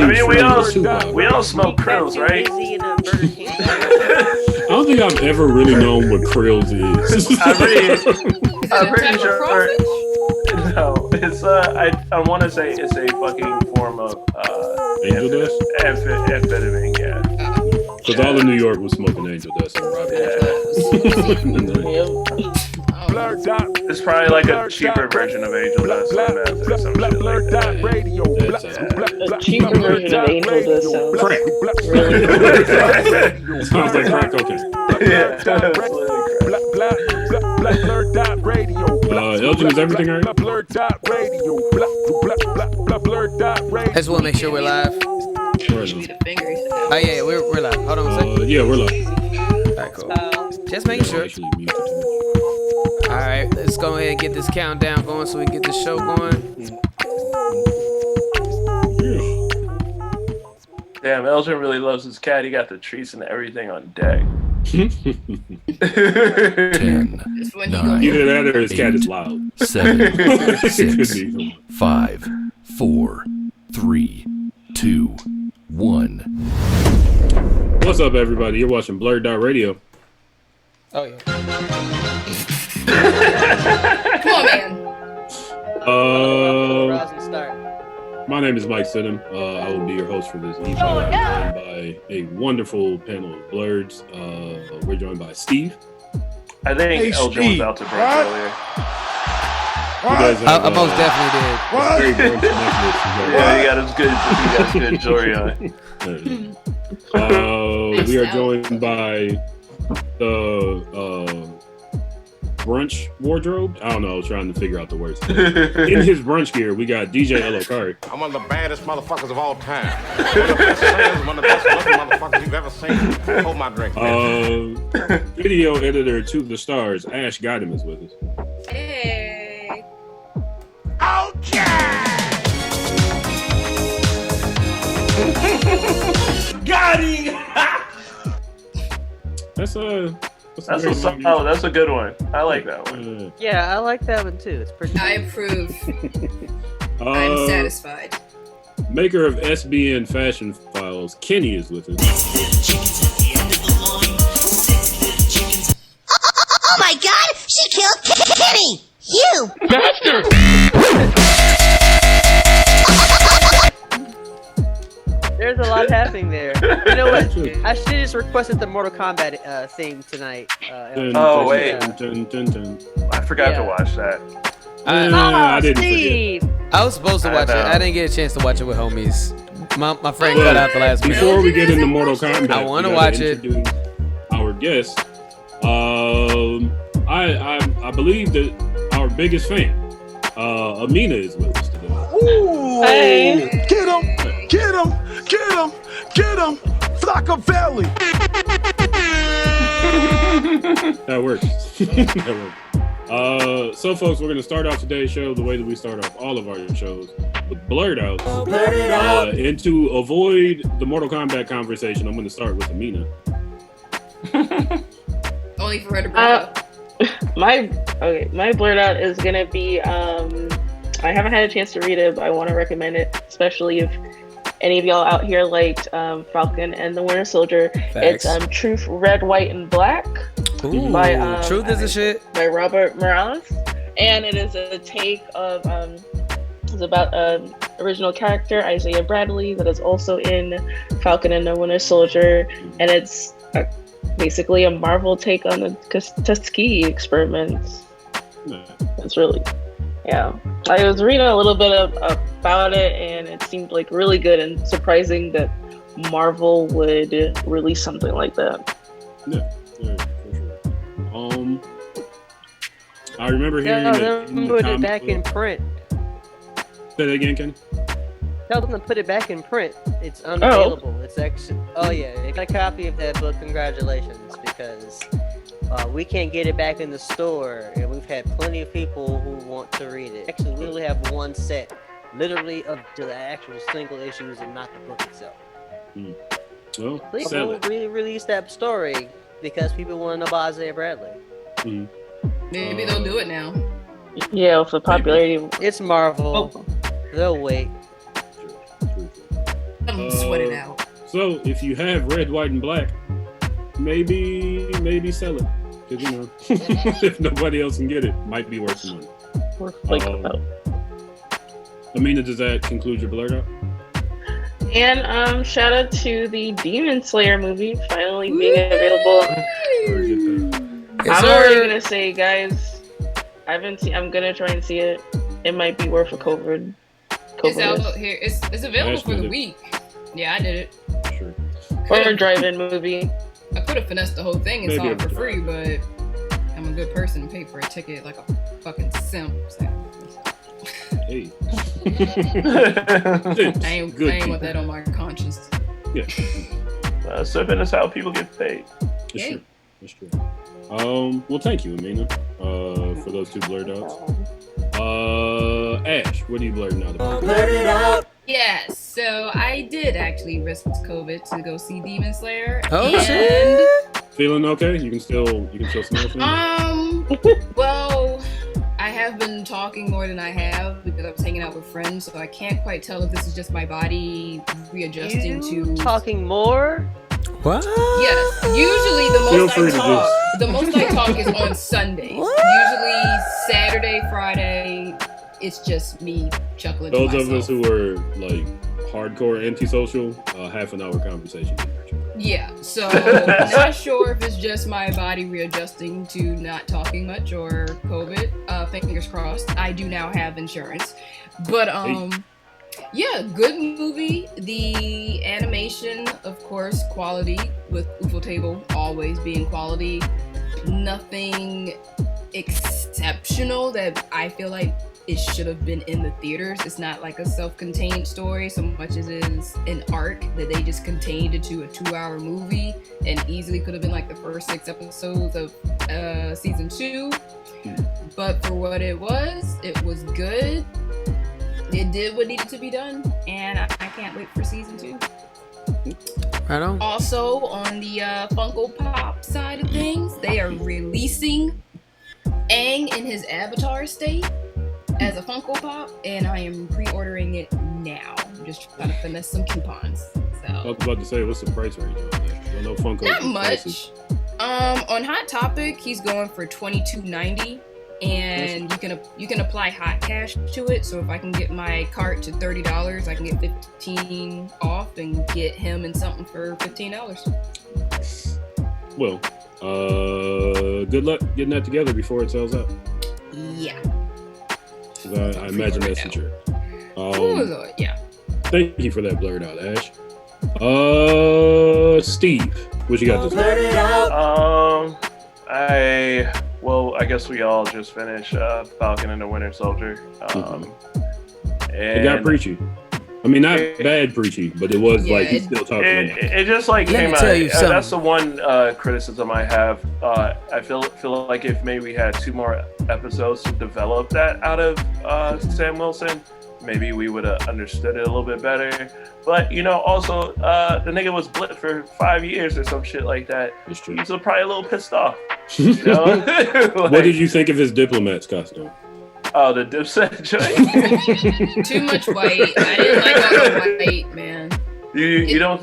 I mean, we all smoke krills, right? I don't think I've ever really known what krills is. I'm pretty sure. No, it's I want to say it's a fucking form of angel dust, amphetamine. Yeah. Because all of New York was smoking angel dust and robbing. It's probably like a cheaper version of angel dust. Some shit like that. A cheaper version of angel dust sounds crack. Really Sounds like crack cocaine. Yeah. Elgin, is everything all right? I just want to make sure we're live. We're live. Oh yeah, we're live. Hold on a second. Yeah, we're live. Alright, cool. Just making sure. Alright, let's go ahead and get this countdown going so we can get the show going. Damn, Elgin really loves his cat. He got the treats and everything on deck. 10, 9, either that or his cat is loud. 7, 6, 5, 4, 3, 2, 1. What's up, everybody? You're watching BlurdDotRadio. Oh yeah. Come on, man. My name is Mike Sidham. I will be your host for this evening. I'm joined by a wonderful panel of blurs. We're joined by Steve. I think Elgin was out to brunch earlier. I most definitely did. Yeah, he got his good jewelry on. We are joined by the brunch wardrobe. I don't know. I was trying to figure out the words. In his brunch gear, we got DJ Elokari. I'm one of the baddest motherfuckers of all time. One of the best singers, one of the best looking motherfuckers you've ever seen. Hold my drink. Video editor to the stars, Ash Gotham is with us. Hey. Okay. Got him. That's a good one. I like that one. Yeah, I like that one too. It's pretty. I approve. I'm satisfied. Maker of SBN Fashion Files, Kenny is with us. Oh my God! She killed Kenny. You Bastard! There's a lot happening there. You know what? I should have just requested the Mortal Kombat theme tonight. Oh wait, I forgot to watch that. I didn't Steve! I was supposed to watch it. I didn't get a chance to watch it with homies. My friend cut out the last minute. Before we get into Mortal Kombat, I want to watch it. Our guest, I believe that our biggest fan, Amina, is with us today. Ooh! Hey. Get him! Get him! Get him! Get him! Flockavelli! That works. That works. So folks, we're gonna start off today's show the way that we start off all of our shows, with Blurred Out. And to avoid the Mortal Kombat conversation, I'm gonna start with Amina. Only for her to bring up. My Blurred Out is gonna be I haven't had a chance to read it, but I want to recommend it, especially if any of y'all out here liked Falcon and the Winter Soldier. Facts. It's Truth, Red, White, and Black. Ooh, by Truth is a shit. By Robert Morales, and it is a take of it's about original character Isaiah Bradley that is also in Falcon and the Winter Soldier, and it's basically a Marvel take on the Tuskegee experiments. It's really, yeah. I was reading a little bit about it, and it seemed like really good and surprising that Marvel would release something like that. Yeah, for sure. I remember hearing that them put it back in print. Say that again, Kenny. Tell them to put it back in print. It's unavailable. It's actually. Oh yeah, they got a copy of that book. Congratulations, because we can't get it back in the store, and we've had plenty of people who want to read it. Actually, we only have one set, literally of the actual single issues, and not the book itself. Well, Please really release that story because people want to know about Isaiah Bradley. Maybe they'll do it now. Yeah, with the popularity. It's Marvel. They'll wait. Sweat it out. So if you have red, white, and black, maybe sell it. Because, you know, if nobody else can get it, might be worth some money. Amina, does that conclude your blurt out? And shout out to the Demon Slayer movie finally being available. I'm already gonna say, guys, I'm gonna try and see it. It might be worth a COVID. It's out here. It's available for the week. Yeah, I did it. Sure. Or a drive-in movie. I could have finessed the whole thing and saw it for free, but I'm a good person and paid for a ticket like a fucking simp. So. Hey. I ain't want that on my conscience. Yeah. Serving is how people get paid. That's true. Well, thank you, Amina, for those two blurred outs. Ash, what are you blurting out about? Blurt it out. Yes, so I did actually risk COVID to go see Demon Slayer. Oh shit! Feeling okay? You can still smell things? Well, I have been talking more than I have because I was hanging out with friends, so I can't quite tell if this is just my body readjusting to talking more. What? Yes. Usually the most I talk is on Sundays. Usually Saturday, Friday, it's just me chuckling. Those of us who are like hardcore antisocial, half an hour conversation. Yeah, so not sure if it's just my body readjusting to not talking much or COVID. Fingers crossed. I do now have insurance. But yeah, good movie. The animation, of course, quality, with Ufotable always being quality. Nothing exceptional that I feel like it should have been in the theaters. It's not like a self-contained story so much as it is an arc that they just contained into a 2-hour movie and easily could have been like the first 6 episodes of season 2. But for what it was good. It did what needed to be done, and I can't wait for season 2. Right on. Also, on the Funko Pop side of things, they are releasing Aang in his avatar state as a Funko Pop, and I am pre-ordering it now. I'm just trying to finesse some coupons. So. I was about to say, what's the price range on that? I know Funko. Not much. On Hot Topic, he's going for $22.90. And you can apply hot cash to it. So if I can get my cart to $30, I can get $15 off and get him and something for $15. Well, good luck getting that together before it sells out. Yeah. I imagine that's the truth. Oh Lord, yeah. Thank you for that blurred out, Ash. Steve, what you got this Blurt it out. I guess we all just finished Falcon and the Winter Soldier. And it got preachy. I mean, not bad preachy, but it was like he's still talking. It just like came out. That's the one criticism I have. I feel like if maybe we had 2 more episodes to develop that out of Sam Wilson, maybe we would have understood it a little bit better. But, you know, also, the nigga was blipped for 5 years or some shit like that. He's probably a little pissed off. You know? Like, what did you think of his diplomat's costume? Oh, the Dipset joint? Too much white. I didn't like all the white, man. You don't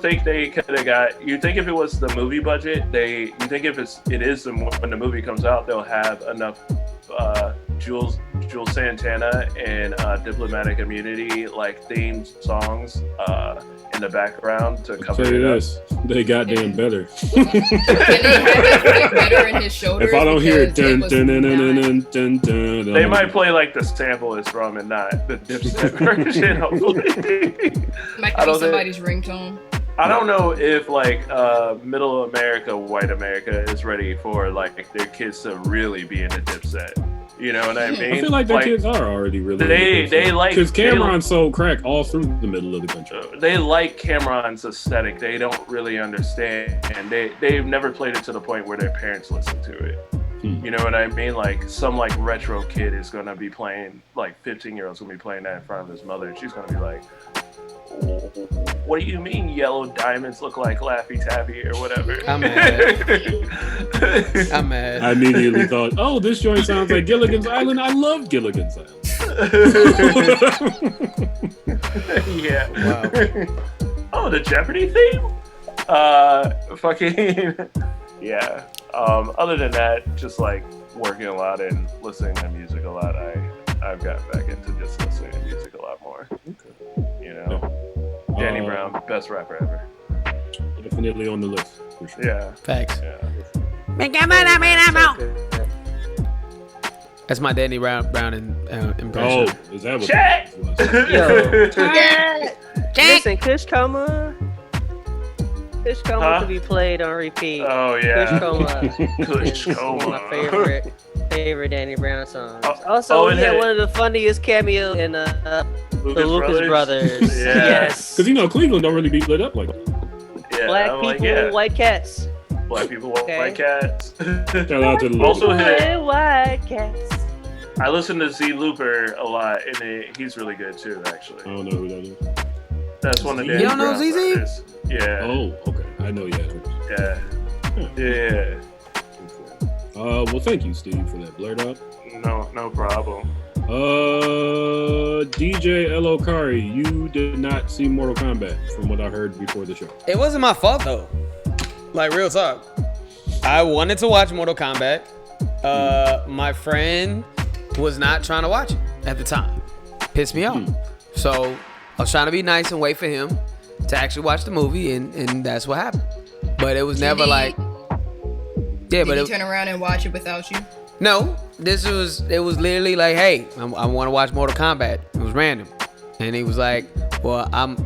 think they could have got? You think if it was the movie budget, you think if it is when the movie comes out, they'll have enough Jules Santana and Diplomatic Immunity like themed songs in the background to cover it up. They goddamn better. Can they have it better in his shoulders? If I don't hear it, dun, dun, dun, dun, dun, dun, dun, they might play like the sample is from and not the Dipset version. Hopefully, might be somebody's ringtone. I don't know if like middle America, white America is ready for like their kids to really be in the Dipset. You know what I mean? I feel like their kids are already really. They like because Cameron sold crack all through the middle of the country. They like Cameron's aesthetic. They don't really understand, and they've never played it to the point where their parents listen to it. You know what I mean? Like some like retro kid is gonna be playing, like 15-year-old's gonna be playing that in front of his mother, and she's gonna be like, "What do you mean yellow diamonds look like Laffy Taffy or whatever?" I'm mad. I'm mad. I immediately thought, "Oh, this joint sounds like Gilligan's Island. I love Gilligan's Island." Yeah. Wow. Oh, the Jeopardy theme? Fucking yeah. Other than that, just like working a lot and listening to music a lot, I've got back into just listening to music a lot more. Okay. You know, Danny Brown, best rapper ever. Definitely on the list. For sure. Yeah. Facts. Yeah. That's my Danny Brown impression. Oh, is that what? Check. Yo. Listen, Kush Coma. Kush Coma could be played on repeat. Oh yeah. Kush Coma. Kush is Coma. one of my favorite Danny Brown songs. Also, he had one of the funniest cameos in the Lucas Brothers. Yeah. Yes. Because you know Cleveland don't really be lit up like that. Yeah, Black people, white cats. Black people, white cats. Shout out to the also hit white cats. I listen to Z Looper a lot, and he's really good too. Actually, I don't know who that is. That's one of the. You don't know ZZ? Yeah. Oh, okay. I know. Yeah. Yeah. Well, thank you, Steve, for that blurt up. No problem. DJ L. Okari, you did not see Mortal Kombat from what I heard before the show. It wasn't my fault though. Like real talk. I wanted to watch Mortal Kombat. My friend was not trying to watch it at the time. Pissed me off. So I was trying to be nice and wait for him to actually watch the movie, and that's what happened. But it was never like. Yeah, Did he turn around and watch it without you? No, it was literally like, hey, I want to watch Mortal Kombat. It was random, and he was like, well, I'm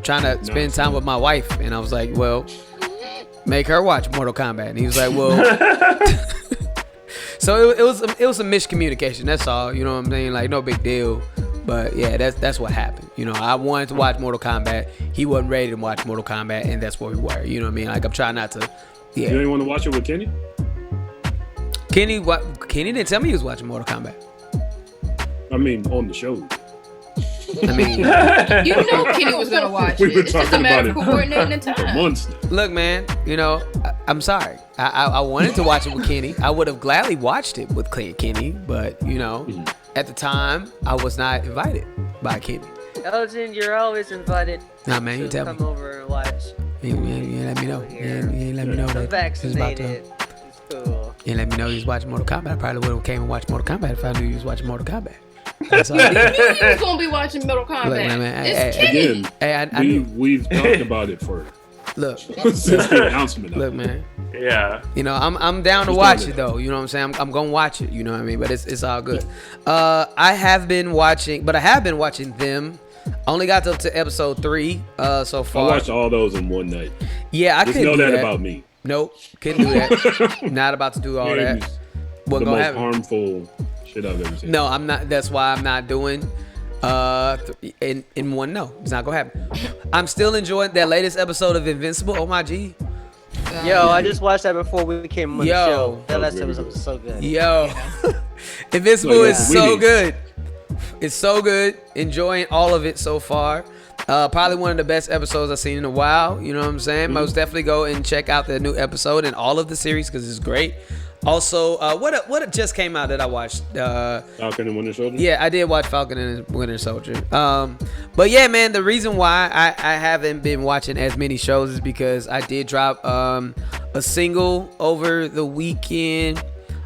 trying to spend time with my wife, and I was like, well, make her watch Mortal Kombat, and he was like, well, so it was a miscommunication. That's all, you know what I'm saying? Like no big deal, but yeah, that's what happened. You know, I wanted to watch Mortal Kombat, he wasn't ready to watch Mortal Kombat, and that's where we were. You know what I mean? Like I'm trying not to. Yeah. You didn't want to watch it with Kenny? Kenny didn't tell me he was watching Mortal Kombat. I mean, on the show. I mean, you know Kenny was gonna watch We've been it. talking about it coordinating the for time. months now. Look, man, you know, I'm sorry. I wanted to watch it with Kenny. I would have gladly watched it with Kenny, but you know, at the time, I was not invited by Kenny. Elgin, you're always invited. Nah, man, you tell me. Come over and watch. You let me know. You ain't let me know I'm that. vaccinated. It's cool. You let me know he was watching Mortal Kombat. I probably would have came and watched Mortal Kombat if I knew he was watching Mortal Kombat. That's all. You knew you was gonna be watching Mortal Kombat. Look, man, it's Kenny. Again, we've talked about it for since the announcement. Look, man. Yeah. You know, I'm down to watch it though. You know what I'm saying? I'm gonna watch it. You know what I mean? But it's all good. I have been watching them. Only got up to episode 3 so far. I watched all those in one night. Yeah, I couldn't do that. About me. Nope, couldn't do that. Not about to do all that. What the most harmful shit I've ever seen. No, I'm not. That's why I'm not doing in one. No, it's not gonna happen. I'm still enjoying that latest episode of Invincible. Oh my G. Yo, I just watched that before we came on the show. That last episode was so good. Yo, Invincible is so good. It's so good. Enjoying all of it so far. Probably one of the best episodes I've seen in a while. You know what I'm saying? Most definitely go and check out the new episode and all of the series because it's great. Also, what just came out that I watched? Falcon and Winter Soldier? Yeah, I did watch Falcon and Winter Soldier. But yeah, man, the reason why I haven't been watching as many shows is because I did drop a single over the weekend.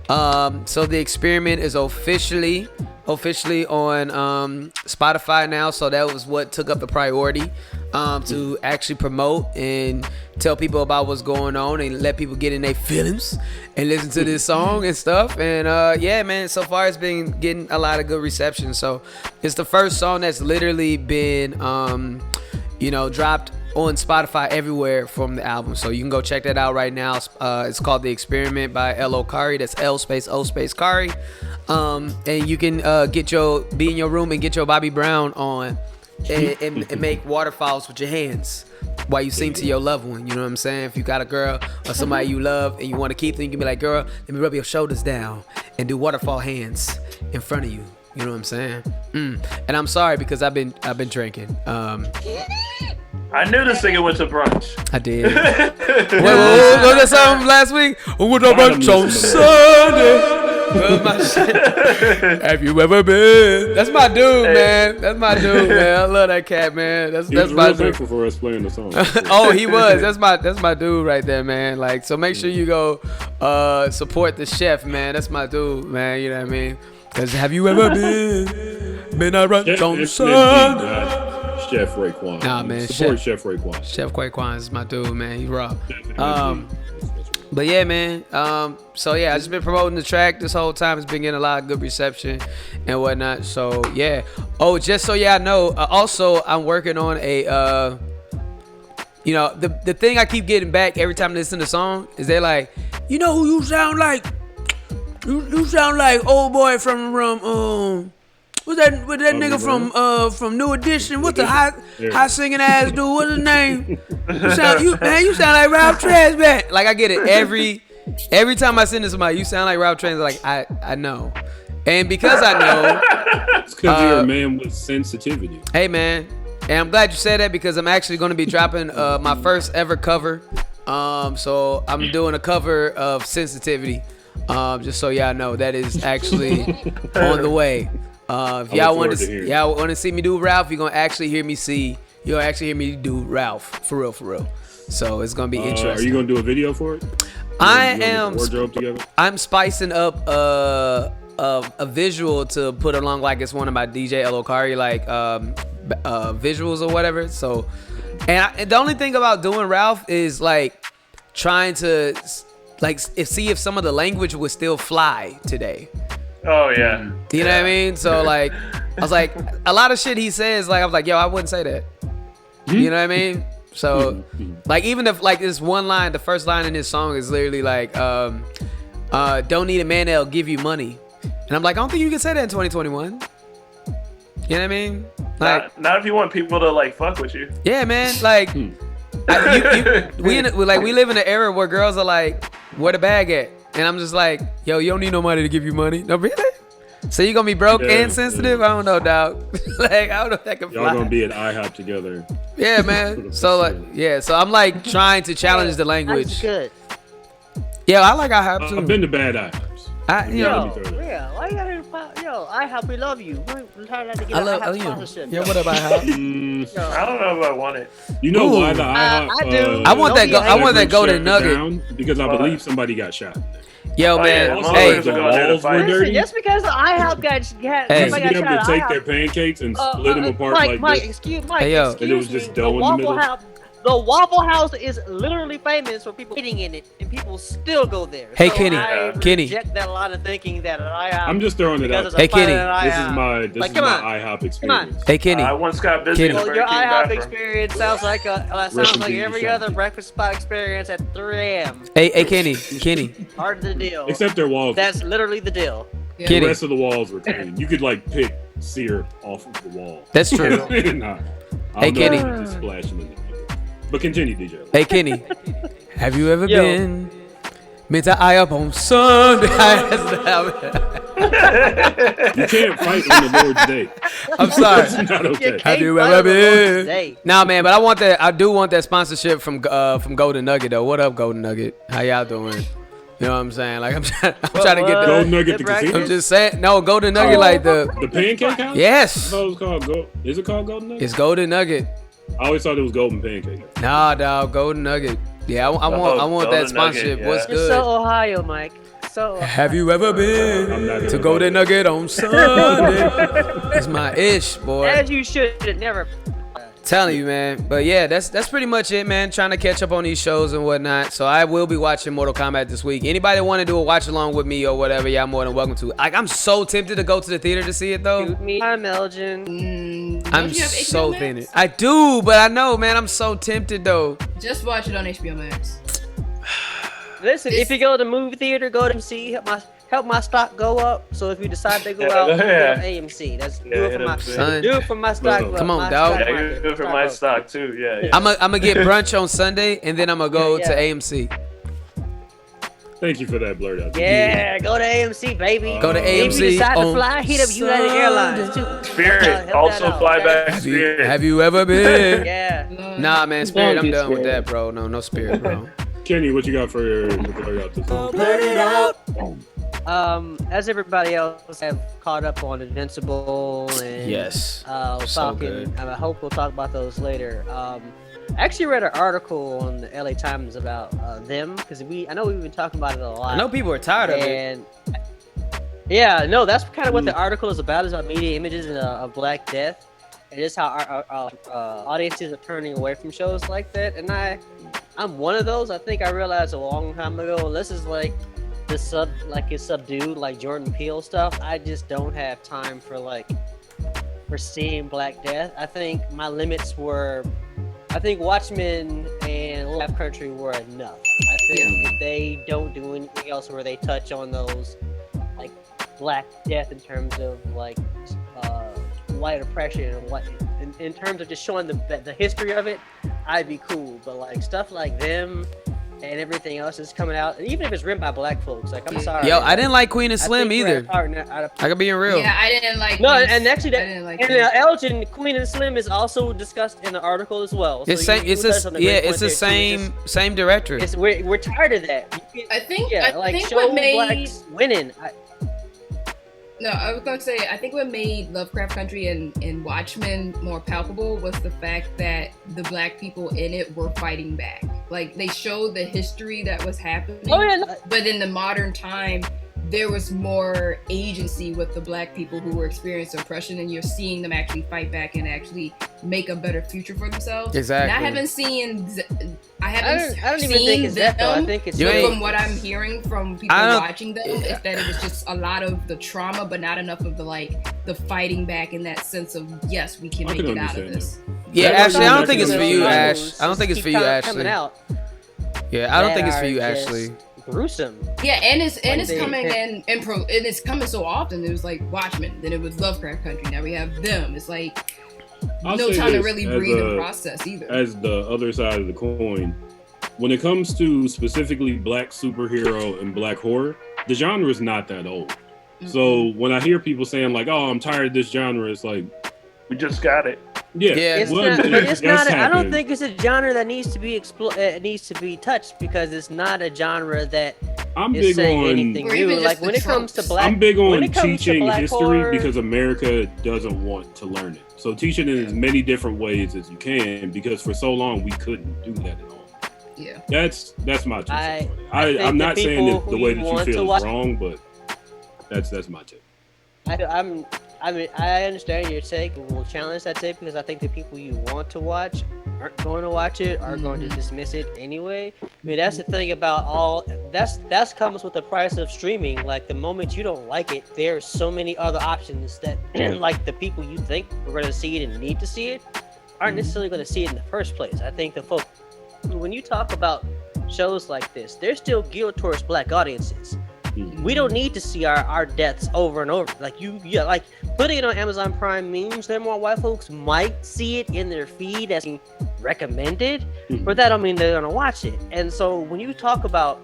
So the experiment is officially on Spotify now, so that was what took up the priority to actually promote and tell people about what's going on and let people get in their feelings and listen to this song and stuff. And yeah, man, so far it's been getting a lot of good reception. So it's the first song that's literally been dropped on Spotify everywhere from the album, so you can go check that out right now. It's called The Experiment by L. Okari. That's L space O space Kari. And you can be in your room and get your Bobby Brown on and make waterfalls with your hands while you sing to your loved one. You know what I'm saying? If you got a girl or somebody you love and you want to keep them, you can be like, girl, let me rub your shoulders down and do waterfall hands in front of you. You know what I'm saying? And I'm sorry because I've been drinking. I knew this nigga went to brunch. I did. What was that song from last week? I went to brunch on Sunday. my shit. Have you ever been? That's my dude, man. That's my dude, man. I love that cat, man. That's my dude. Thankful for us playing the song. Oh, he was. That's my dude right there, man. Like, so make sure you go support the chef, man. That's my dude, man. You know what I mean? Because have you ever been around Johnson? Chef Raekwon. Nah, man. Support Chef Raekwon. Chef Raekwon is my dude, man. He's raw. But yeah, man. So yeah, I just been promoting the track this whole time. It's been getting a lot of good reception and whatnot. So yeah. Oh, just so y'all know, also I'm working on a the thing I keep getting back every time I listen to the song is they're like, you know who you sound like? You sound like old boy from what's that nigga from New Edition? What's the high singing ass dude? What's his name? You sound like Ralph Transband. Like I get it every time I send this to somebody. You sound like Ralph Transband. Like I know, and because I know, it's because you're a man with sensitivity. Hey man, and I'm glad you said that because I'm actually going to be dropping my first ever cover. So I'm doing a cover of Sensitivity. Just so y'all know that is actually on the way. If y'all want to see me do Ralph, you're gonna actually hear me do Ralph for real. So it's gonna be interesting. Are you gonna do a video for it? I'm spicing up a visual to put along like it's one of my DJ Elokari visuals or whatever. So, and the only thing about doing Ralph is like trying to see if some of the language would still fly today. Oh yeah. You know what I mean? So like, I was like, a lot of shit he says, like I was like, yo, I wouldn't say that. You know what I mean? So like, even if like this one line, the first line in this song is literally like, don't need a man that'll give you money, and I'm like, I don't think you can say that in 2021. You know what I mean? Like, not if you want people to like fuck with you. Yeah, man. Like, we live in an era where girls are like, where the bag at? And I'm just like, yo, you don't need nobody to give you money. No, really? So you gonna be broke and sensitive? I don't know, dog. Like, I don't know if that can fly. Y'all gonna be at IHOP together. Yeah, man. So like, yeah. So I'm like trying to challenge the language. That's good. Yeah, I like IHOP too. I've been to bad IHOPs. IHOP, we love you. We're trying not to get IHOP sponsorship. Yeah, what up, IHOP? I don't know if I want it. You know why the IHOP? I do. I want that golden nugget because I believe somebody got shot. Yo, man. Yeah, hey, the walls were dirty. Just because the IHOP got somebody got shot, to take their pancakes and split them apart Mike, this. Excuse and it was just dough in the middle. The Waffle House is literally famous for people eating in it, and people still go there. Hey, so Kenny. I Kenny. reject that line of thinking that an IHOP. I'm just throwing it out. Hey, Kenny. This is my IHOP experience. Hey, Kenny. I once got busy. Well, your IHOP experience sounds like every other breakfast spot experience at 3 a.m. Hey, Kenny. Part of the deal. Except their walls. That's literally the deal. Yeah. The rest of the walls were clean. You could like pick sear off of the wall. That's true. Nah. Hey, Kenny. Just splashing in it. But continue, DJ. Hey, Kenny. Have you ever been to IHOP on Sunday? You can't fight on the Lord's Day. I'm sorry. That's not okay. Have you ever been? Nah, man, but I do want that sponsorship from Golden Nugget though. What up, Golden Nugget? How y'all doing? You know what I'm saying? Like I'm trying to get the Golden Nugget. The casino? I'm just saying, no, Golden Nugget like the pancake house. Yes. I thought it was called Is it called Golden Nugget? It's Golden Nugget. I always thought it was Golden Pancake. Nah, dog, Golden Nugget. Yeah, I want that sponsorship. Nugget, What's good? It's so Ohio, Mike. So have you ever been to Golden Nugget on Sunday? That's my ish, boy. As you should. Never. Telling you, man. But yeah, that's pretty much it, man. Trying to catch up on these shows and whatnot. So I will be watching Mortal Kombat this week. Anybody want to do a watch along with me or whatever, y'all more than welcome to. Like, I'm so tempted to go to the theater to see it though. I'm Elgin. I'm so tempted. I do, but I know, man. I'm so tempted though. Just watch it on HBO Max. Listen, if you go to the movie theater, go to AMC. Help my stock go up. So if you decide to go out, go to AMC. That's do it for my stock. Come on, dog. Yeah, do it for my stock too. Yeah. I'm gonna get brunch on Sunday, and then I'm gonna go to AMC. Thank you for that blurt out. Yeah, go to AMC, baby. Go to AMC. If you decide to fly, hit up United Airlines too. Spirit, also fly back. Spirit. Have you ever been? Yeah. Nah, man, Spirit. I'm done with that, bro. No Spirit, bro. Kenny, what you got for your blurt out this week? Blurt it out. As everybody else have caught up on Invincible and Yes, so Falcon, good. I hope we'll talk about those later. I actually read an article on the LA Times about them because I know we've been talking about it a lot. I know people are tired of it. And yeah, no, that's kind of what the article is about. Is about media images of Black Death. And just how our audiences are turning away from shows like that. And I'm one of those. I think I realized a long time ago. This is like it's subdued like Jordan Peele stuff. I just don't have time for seeing Black Death. I think my limits were. I think Watchmen and Love Country were enough. I think if they don't do anything else where they touch on those like Black Death in terms of like white oppression and what in terms of just showing the history of it, I'd be cool. But like stuff like them and everything else is coming out, and even if it's written by Black folks, like I'm sorry. Yo, I didn't like Queen and Slim either. I could be real. Yeah, I didn't like. No, and actually, I didn't like Elgin, Queen and Slim is also discussed in the article as well. It's same. It's the same director. We're tired of that. I think show what made Blacks winning. No, I was going to say, I think what made Lovecraft Country and Watchmen more palpable was the fact that the Black people in it were fighting back. Like, they showed the history that was happening, but in the modern time, there was more agency with the Black people who were experiencing oppression, and you're seeing them actually fight back and actually make a better future for themselves. Exactly. And I haven't seen that though. I think it's from what I'm hearing from people watching them, is that it was just a lot of the trauma, but not enough of the fighting back in that sense of yes, we can make it out of this. Yeah, Ashley, I don't think it's for you, Ash. I don't think it's for you, Ashley. Yeah, I don't think it's for you, Ashley. Gruesome. Yeah, and it's coming and it's coming so often. It was like Watchmen, then it was Lovecraft Country. Now we have them. It's like no time to really breathe and process either. As the other side of the coin, when it comes to specifically Black superhero and Black horror, the genre is not that old. Mm-hmm. So when I hear people saying like, "Oh, I'm tired of this genre," it's like we just got it. Yeah, it's not. I don't think it's a genre that needs to be needs to be touched because it's not a genre that is saying anything new. Like when it comes to Black, I'm big on teaching history horror, because America doesn't want to learn it. So teach it in as many different ways as you can because for so long we couldn't do that at all. Yeah, that's my take. I'm not saying that the way that you feel is wrong, but that's my take. I understand your take. We'll challenge that take because I think the people you want to watch aren't going to watch it, are going to dismiss it anyway. I mean, that's the thing about that's comes with the price of streaming. Like the moment you don't like it, there's so many other options that like the people you think are going to see it and need to see it aren't necessarily going to see it in the first place. I think the folks, when you talk about shows like this, they're still geared towards Black audiences. We don't need to see our deaths over and over. Like like putting it on Amazon Prime means that more white folks might see it in their feed as being recommended, but that don't mean they're gonna watch it. And so when you talk about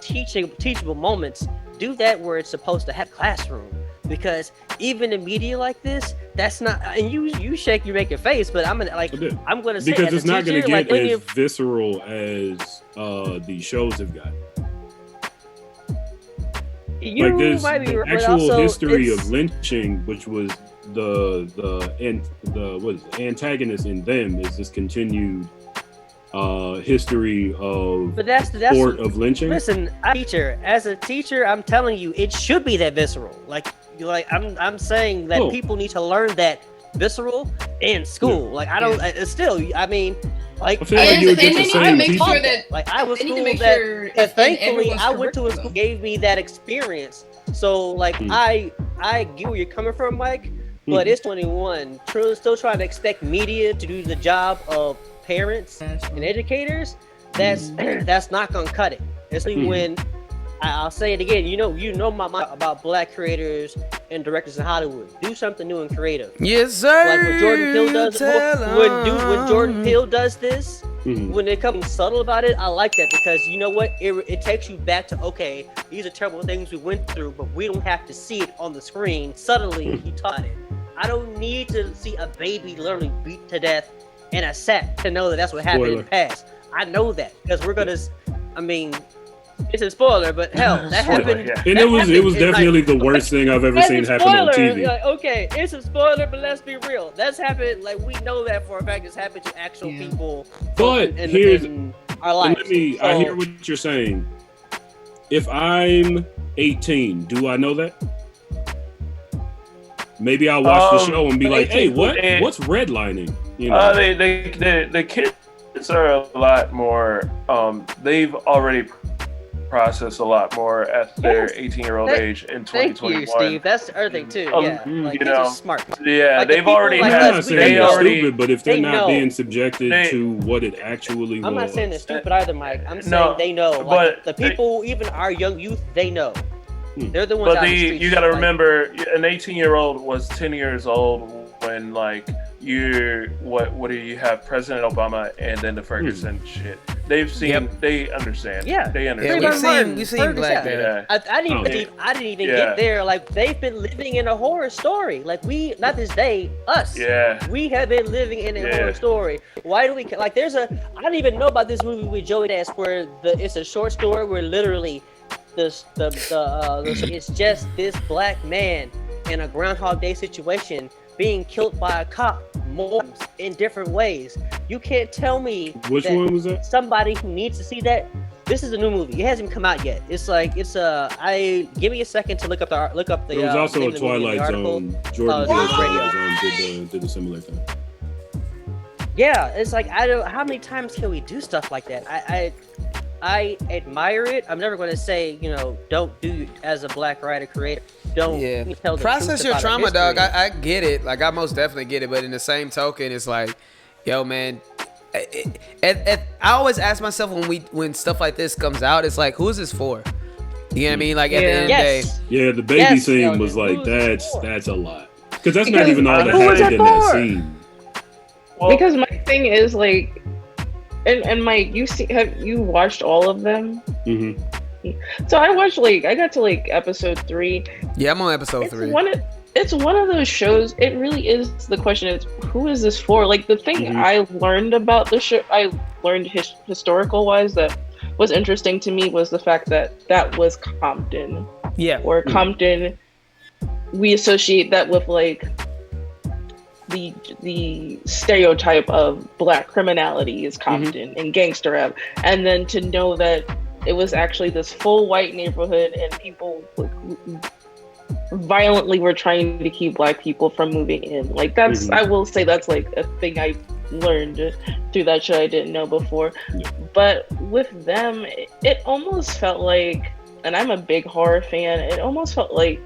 teachable moments, do that where it's supposed to have classroom. Because even in media like this, that's not. And you shake, you make your face, but I'm gonna say because it's not gonna get as you, visceral as the shows have got. Like there's the actual history of lynching, which was the antagonist in them is this continued history of of lynching. Listen, as a teacher, I'm telling you, it should be that visceral. I'm saying that people need to learn that visceral in school. Like I don't still. I mean. Like, I feel like you they need to make sure that I was school that thankfully I went to a school gave me that experience. So like I get where you're coming from, Mike, but it's 21. Still trying to expect media to do the job of parents and educators. That's not gonna cut it. Especially when I'll say it again. You know my mind about Black creators and directors in Hollywood. Do something new and creative. Yes, sir. Like when Jordan Peele does when Jordan Peele does this, when they come subtle about it, I like that because you know what? It takes you back to okay, these are terrible things we went through, but we don't have to see it on the screen. Suddenly, he taught it. I don't need to see a baby literally beat to death in a set to know that that's what happened in the past. I know that because we're gonna. I mean. it's a spoiler, but hell, that happened. Yeah. And it was definitely the worst thing I've ever seen happen on TV. Like, okay, it's a spoiler, but let's be real. That's happened. Like, we know that for a fact. It's happened to actual people. But in our lives. I hear what you're saying. If I'm 18, do I know that? Maybe I'll watch the show and be like, "Hey, what's redlining?" You know, the kids are a lot more. They've already processed a lot more at their 18-year-old age in 2021. Thank you, Steve. That's the other thing too. Yeah, like, you know, smart. Yeah, like, they've already like had. They already stupid, but if they're not know. being subjected to what it actually I'm was, not saying they're stupid either, Mike. I'm saying they know. Like, the people, even our young youth, they know. They're the ones. But you got to remember, an 18-year-old was 10 years old when what do you have President Obama and then the Ferguson shit. They've seen, they understand. Yeah, they understand. We've seen Black. I didn't even get there. Like, they've been living in a horror story. Like, us. Yeah. We have been living in a horror story. Why do we like? I don't even know about this movie with Joey Dash where it's a short story where literally it's just this black man in a Groundhog Day situation being killed by a cop more in different ways. You can't tell me which one was that? Somebody who needs to see that. This is a new movie. It hasn't come out yet. It's give me a second to look up the. There was also a Twilight Zone. Jordan did a similar thing. Yeah, it's like how many times can we do stuff like that? I admire it. I'm never going to say, don't do as a black writer creator. Don't tell the process truth your about trauma, dog. I get it. Like, I most definitely get it. But in the same token, it's like, yo, man. I always ask myself when stuff like this comes out, it's like, who is this for? You know what I mean? Like, at the end of the day. Yeah, the baby scene was like, that's a lot. Because that's not even all that happened in that scene. Well, because my thing is like. And Mike, have you watched all of them? Mm-hmm. So I watched I got to episode 3. Yeah, I'm on episode 3. It's one of those shows. It really is. The question is, who is this for? Like, the thing I learned about the show, I learned historical wise that was interesting to me was the fact that was Compton. Yeah. Or Compton, we associate that with the stereotype of black criminality is Compton and gangster rap, and then to know that it was actually this full white neighborhood and people violently were trying to keep black people from moving in. Like, that's I will say that's a thing I learned through that show I didn't know before. But with them, it almost felt like, and I'm a big horror fan, it almost felt like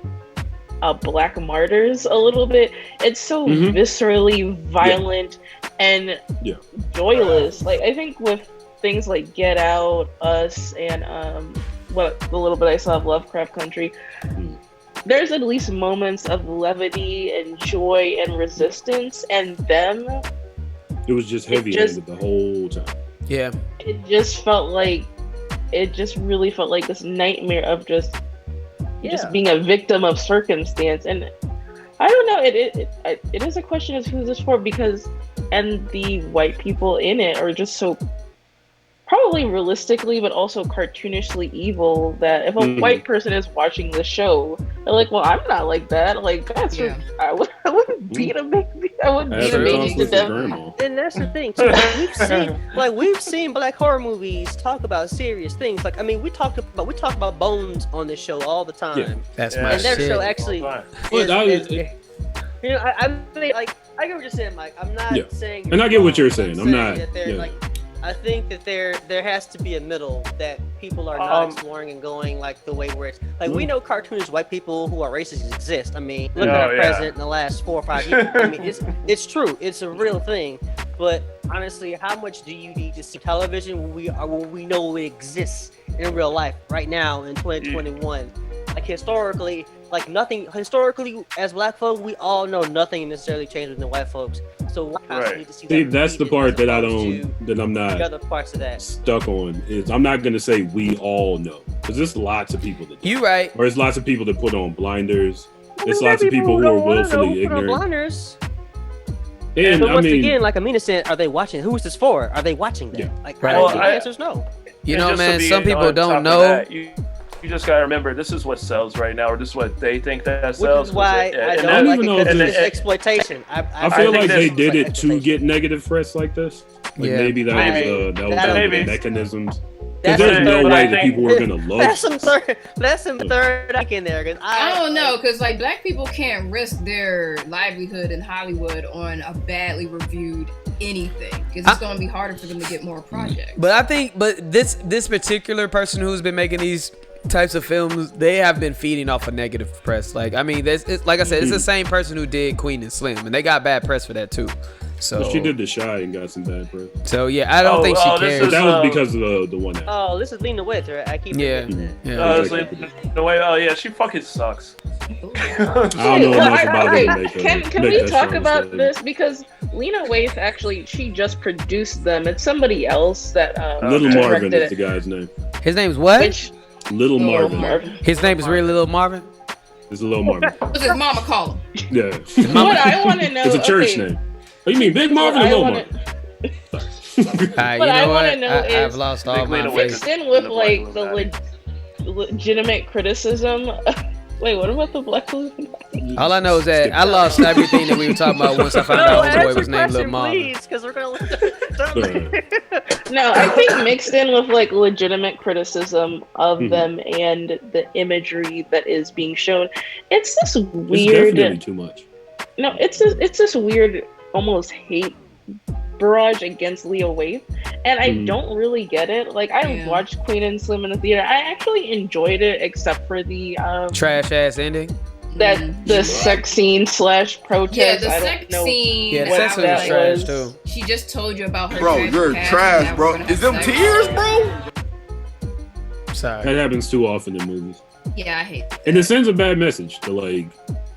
Black Martyrs a little bit. It's so viscerally violent and joyless. Like, I think with things like Get Out, Us, and the little bit I saw of Lovecraft Country, there's at least moments of levity and joy and resistance, and them. It was just heavy-handed the whole time. Yeah. It just really felt like this nightmare of just being a victim of circumstance. And I don't know, it is a question of who's this for, because the white people in it are just so probably realistically but also cartoonishly evil that if a white person is watching the show, they're like, well, I'm not like that. Like, that's I wouldn't beat a baby. I wouldn't beat a baby to death. And that's the thing too. We've seen black horror movies talk about serious things. Like, I mean, we talk about Bones on this show all the time. Yeah, that's my shit. And their show actually I get what you're saying, Mike. I'm not saying. And I get what you're saying. I'm not. I think that there has to be a middle that people are not exploring and going the way where it's we know cartoonists, white people who are racist exist. I mean, look at our president in the last 4 or 5 years. I mean, it's true. It's a real thing. But honestly, how much do you need to see television when we know it exists in real life right now in 2021? Historically, nothing. Historically, as black folk, we all know nothing necessarily changed with the white folks. So we constantly need to see that's the part that I'm not the other parts of that stuck on. Is I'm not gonna say we all know, because there's lots of people that you right, or there's lots of people that put on blinders. There's lots of people who are willfully ignorant. Blinders. And but once again, like Amina said, are they watching? Who is this for? Are they watching that? Yeah. Like, Right. the answer is no. You know, man, some people don't know. You just gotta remember, this is what sells right now, or this is what they think that sells. Which is why I don't like it, because it's exploitation. I feel like they did it to get negative press like this. Like maybe that was the mechanisms. Because there's no way that people were gonna love. That's some third act in there. I don't know, because like black people can't risk their livelihood in Hollywood on a badly reviewed anything, because it's going to be harder for them to get more projects. But I think, this particular person who's been making these types of films, they have been feeding off of negative press. Like, I mean, it's like I said, it's the same person who did Queen and Slim, and they got bad press for that too. So she did The Shy and got some bad press. So yeah, I don't think she cares. But that was because of the one. This is Lena Waithe, right? I keep Lena Waithe. Oh yeah, she fucking sucks. I don't know much about it. Can we talk about this? Because Lena Waithe actually, she just produced them. It's somebody else that Little Marvin is the guy's name. His name's what? Little Marvin. His name is really Little Marvin? It's Little Marvin. What's his mama call him? Yeah. What I want to know. It's a church name. Oh, you mean Big Marvin or Little Marvin? What I want to know is, I've lost all my mixed in with like the legitimate criticism. Wait, what about the black woman? All I know is that I lost everything that we were talking about once I found out Homeboy was named Little Marvin. Because we're gonna No, I think mixed in with like legitimate criticism of them and the imagery that is being shown, it's this weird. It's definitely too much. No, it's this weird, almost hate barrage against Lena Waithe, and I don't really get it. Like, I watched Queen and Slim in the theater. I actually enjoyed it, except for the trash ass ending. The sex scene / protest. Yeah, the sex scene. Yeah, the sex scene was trash too. She just told you about her. Bro, you're trash, bro. Is them tears, bro? Sorry. That happens too often in movies. Yeah, I hate that. And it sends a bad message to like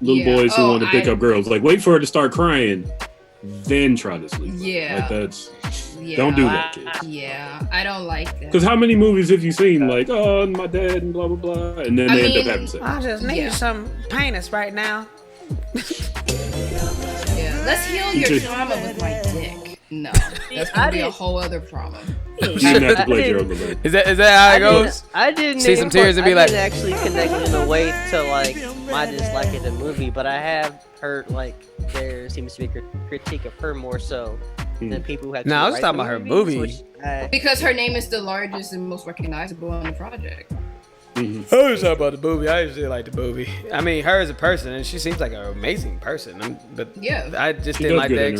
little boys who want to pick up girls. Like, wait for her to start crying, then try to sleep. Yeah. Like, that's don't do that, kids. Yeah, I don't like that. Because how many movies have you seen like, oh, my dad and blah blah blah, and then they end up having sex? I just need some penis right now. Yeah, let's heal your trauma with my dick. No, that's gonna be a whole other trauma. Is that how it goes? I didn't see some tears and be like, I didn't actually connect in a way to like my dislike of the movie, but I have heard like there seems to be a critique of her more so than people who have. No, I was talking about her movie. Because her name is the largest and most recognizable on the project. I was talking about the movie. I usually like the movie. I mean, her as a person, and she seems like an amazing person. But I just didn't like the I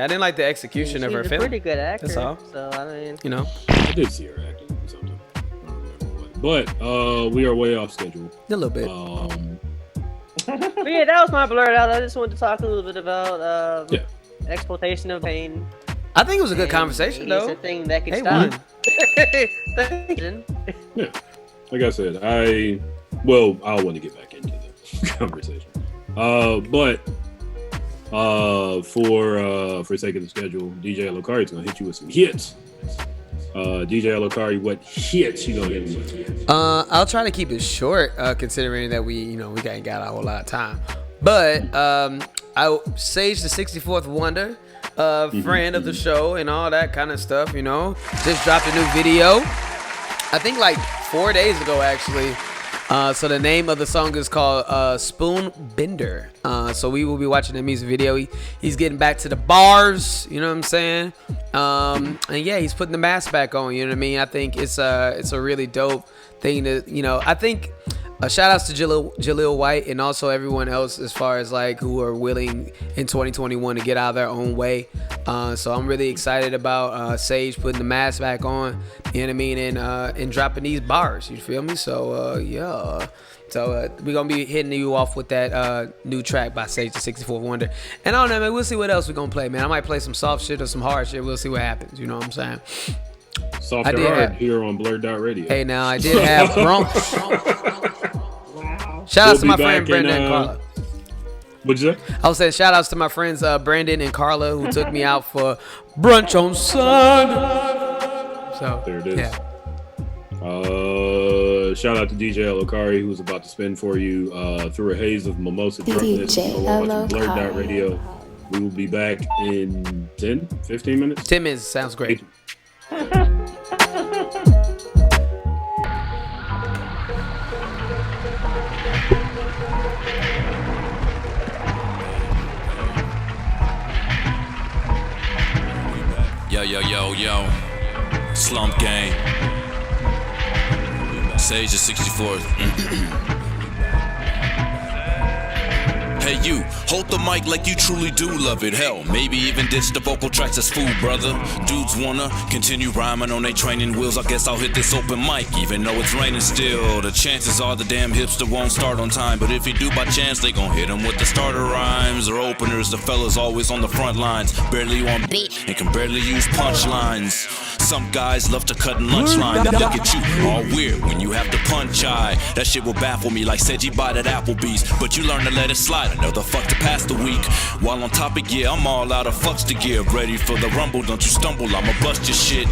didn't like the execution of her film. She's a pretty good actor. That's all. So I mean, you know, I did see her acting in something. I don't remember what. But we are way off schedule. A little bit. But yeah, that was my blurred out. I just wanted to talk a little bit about exploitation of pain. I think it was a good conversation, though. It's a thing that can stop. Yeah. Like I said, I want to get back into the conversation. But for sake of the schedule, DJ Alokari is gonna hit you with some hits. DJ Alokari, what hits you gonna hit me with? I'll try to keep it short, considering that we ain't got a whole lot of time. But Sage the 64th Wonder, friend of the show and all that kind of stuff, just dropped a new video. I think like 4 days ago, actually. So the name of the song is called Spoon Bender. So we will be watching the music video. He's getting back to the bars, you know what I'm saying? And yeah, he's putting the mask back on, you know what I mean? I think it's a really dope thing to, I think shout outs to Jaleel White and also everyone else as far as like who are willing in 2021 to get out of their own way. So I'm really excited about Sage putting the mask back on, you know what I mean, and dropping these bars, you feel me? So yeah. So we're gonna be hitting you off with that new track by Sage the 64th Wonder. And I don't know, man, we'll see what else we're gonna play, man. I might play some soft shit or some hard shit. We'll see what happens, you know what I'm saying? Soft and hard here on BlurdDotRadio. Hey, now I did have brunch. Wow. Shout outs to my friend Brandon and Carla. What'd you say? I was saying shout outs to my friends Brandon and Carla who took me out for brunch on Sunday. So there it is. Yeah. Shout out to DJ Alokari who's about to spin for you through a haze of mimosa drunkenness. Watching BlurdDotRadio We will be back in 10, 15 minutes. 10 minutes sounds great. Yo. Slump Gang. Sage the 64th. Hey you, hold the mic like you truly do love it. Hell, maybe even ditch the vocal tracks as food, brother. Dudes wanna continue rhyming on they training wheels. I guess I'll hit this open mic, even though it's raining still. The chances are the damn hipster won't start on time, but if he do by chance, they gon' hit him with the starter rhymes or openers. The fellas always on the front lines, barely on beat and can barely use punchlines. Some guys love to cut in lunch line. Look at you, all weird when you have to punch eye. That shit will baffle me like said you bought at Applebee's, but you learn to let it slide. Another fuck to pass the week. While on topic, yeah, I'm all out of fucks to give. Ready for the rumble, don't you stumble, I'ma bust your shit.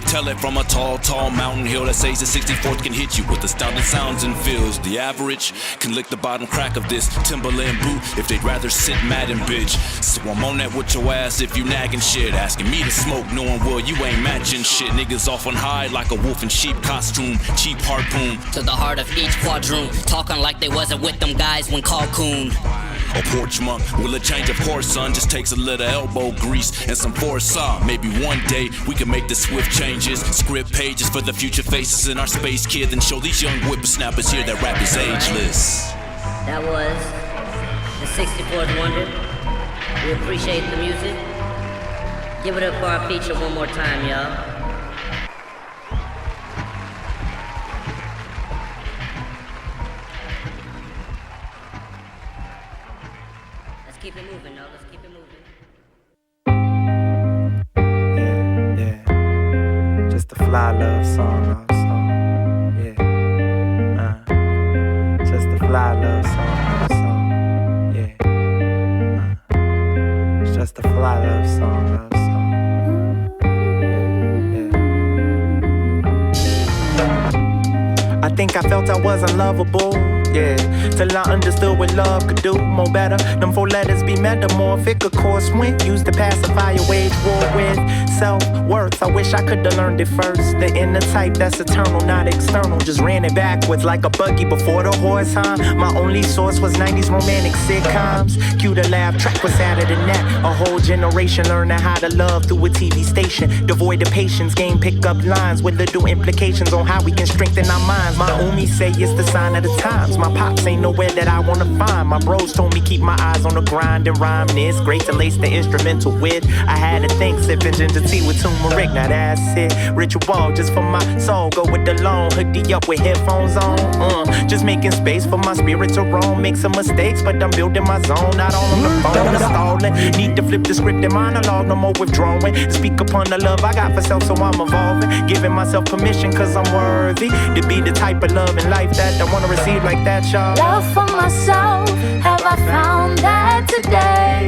Tell it from a tall mountain hill that says the 64th can hit you with astounding sounds and feels. The average can lick the bottom crack of this Timberland boot if they'd rather sit mad and bitch. So I'm on that with your ass if you nagging shit. Asking me to smoke knowing well you ain't matching shit. Niggas off on high like a wolf in sheep costume. Cheap harpoon to the heart of each quadroon. Talking like they wasn't with them guys when Calhoun. A porch monk, will it change? Of course, son. Just takes a little elbow grease and some foresight. Maybe one day we can make the swift changes. Script pages for the future faces in our space kid. Then show these young whippersnappers here that rap is ageless. That was the 64th Wonder. We appreciate the music. Give it up for our feature one more time, y'all. Keep it moving, no, let's keep it moving. Yeah. Just a fly love song, yeah. Just a fly love song, yeah. It's just a fly love song, yeah. I think I felt I was unlovable. Yeah, till I understood what love could do more better. Them 4 letters be metamorphic, of course, when used to pacify a wage war with self-worth. I wish I could've learned it first. The inner type that's eternal, not external. Just ran it backwards like a buggy before the horse, huh? My only source was 90s romantic sitcoms. Cue the laugh track was sadder than that. A whole generation learning how to love through a TV station. Devoid of patience, game pick up lines with little implications on how we can strengthen our minds. My homie say it's the sign of the times. My pops ain't nowhere that I wanna find. My bros told me keep my eyes on the grind and rhyme. It's great to lace the instrumental with. I had to think, sipping ginger tea with turmeric. Now that's it. Ritual just for my soul. Go with the long hoodie up with headphones on. Just making space for my spirit to roam. Make some mistakes, but I'm building my zone. Not all on the phone, stalling. Need to flip the script and monologue. No more withdrawing. Speak upon the love I got for self, so I'm evolving. Giving myself permission, cause I'm worthy to be the type of love in life that I wanna receive like that, y'all. Love for myself, have I found that today?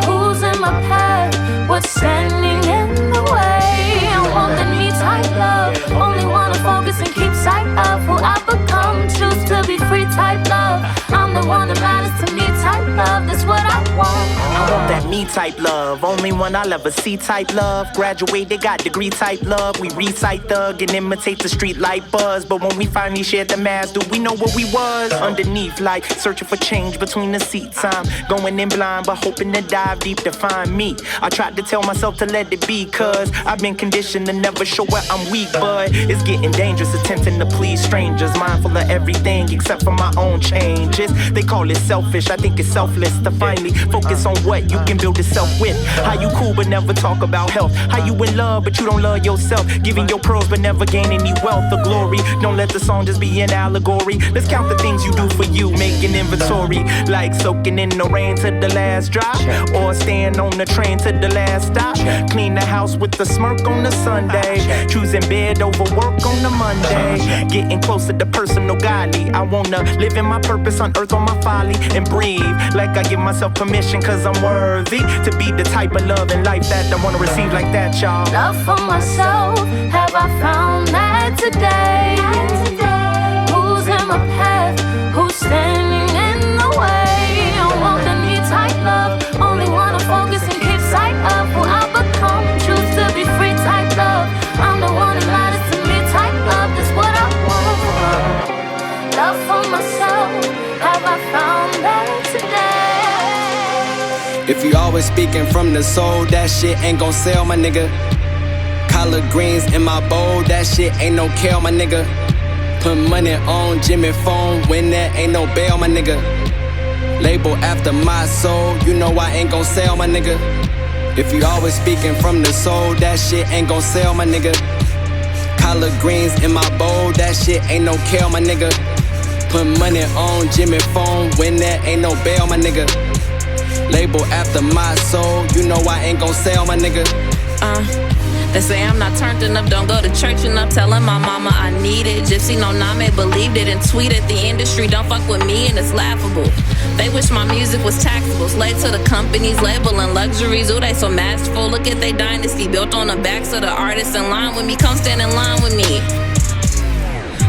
Who's in my path? What's standing in the way? I want the me type love. Only wanna focus and keep sight of who I become. Choose to be free type love. I'm the one that matters to me type love. That's what I want. I want that me type love. Only one I'll ever see type love. Graduated, got degree type love. We recite thug and imitate the street light buzz. But when we finally shared the mask, do we know what we was? Underneath, like searching for change between the seats. I'm going in blind, but hoping to dive deep to find me. I tried to tell myself to let it be, cause I've been conditioned to never show where I'm weak. But it's getting dangerous, attempting to please strangers. Mindful of everything except for my own changes. They call it selfish, I think it's selfless to finally focus on what you can build yourself with. How you cool but never talk about health. How you in love but you don't love yourself. Giving your pearls but never gain any wealth or glory. Don't let the song just be an allegory. Let's count the things you do for you, make an inventory. Like soaking in the rain to the last drop. Or staying on the train to the last stop. Clean the house with a smirk on the Sunday. Choosing bed over work on the Monday. Getting closer to personal godly. I wanna live in my purpose on earth on my folly. And breathe like I give myself permission, cause I'm worthy to be the type of love in life that I wanna receive like that, y'all. Love for myself, have I found that today? Who's in my path? Who's standing in the way? I want the me type love. always speaking from the soul, that shit ain't gon' sell, my nigga. Collard greens in my bowl, that shit ain't no kale, my nigga. Put money on Jimmy phone when there ain't no bail, my nigga. Label after my soul, you know I ain't gon' sell, my nigga. If you always speaking from the soul, that shit ain't gon' sell, my nigga. Collard greens in my bowl, that shit ain't no kale, my nigga. Put money on Jimmy phone when there ain't no bail, my nigga. Label after my soul, you know I ain't gon' sell, my nigga. They say I'm not turned enough, don't go to church enough. Telling my mama I need it. Gypsy no name believed it and tweeted the industry don't fuck with me and it's laughable. They wish my music was taxable. Slave to the companies labeling luxuries. Ooh, they so masterful. Look at they dynasty built on the backs of the artists in line with me. Come stand in line with me.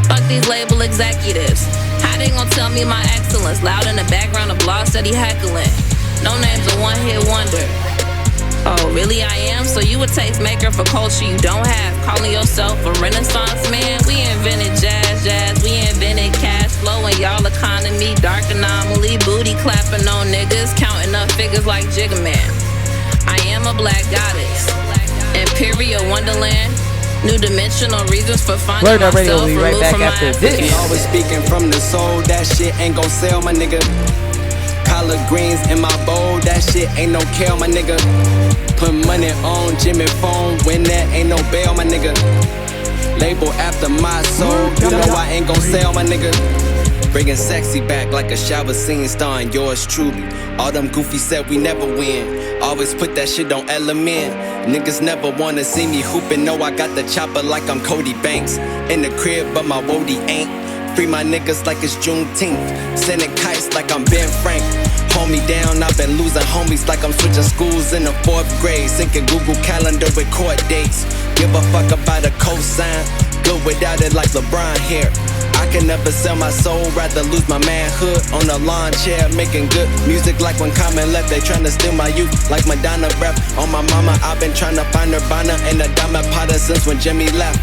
Fuck these label executives. How they gon' tell me my excellence? Loud in the background, a blog steady heckling. No name's a one-hit wonder. Oh, really I am? So you a tastemaker for culture you don't have. Calling yourself a renaissance man? We invented jazz, we invented cash flow in y'all economy. Dark anomaly, booty clapping on niggas, counting up figures like Jigga Man. I am a black goddess, imperial wonderland. New dimensional reasons for finding myself removed right back from after my this. Always speaking from the soul, that shit ain't gon' sell, my nigga. Collard greens in my bowl, that shit ain't no kale, my nigga. Put money on Jimmy phone when there ain't no bail, my nigga. Label after my soul, you know I ain't gon' sell, my nigga. Bringing sexy back like a shower scene starring yours truly. All them goofy said we never win. Always put that shit on element. Niggas never wanna see me hooping. Know I got the chopper like I'm Cody Banks. In the crib, but my woody ain't. Free my niggas like it's Juneteenth. Sending kites like I'm Ben Frank. Hold me down, I've been losing homies like I'm switching schools in the 4th grade. Syncing Google Calendar with court dates. Give a fuck about a cosign. Good without it like LeBron here. I can never sell my soul, rather lose my manhood on a lawn chair. Making good music like when Common left. They tryna steal my youth like Madonna breath. On my mama, I've been tryna find Nirvana and a diamond potter since when Jimmy left.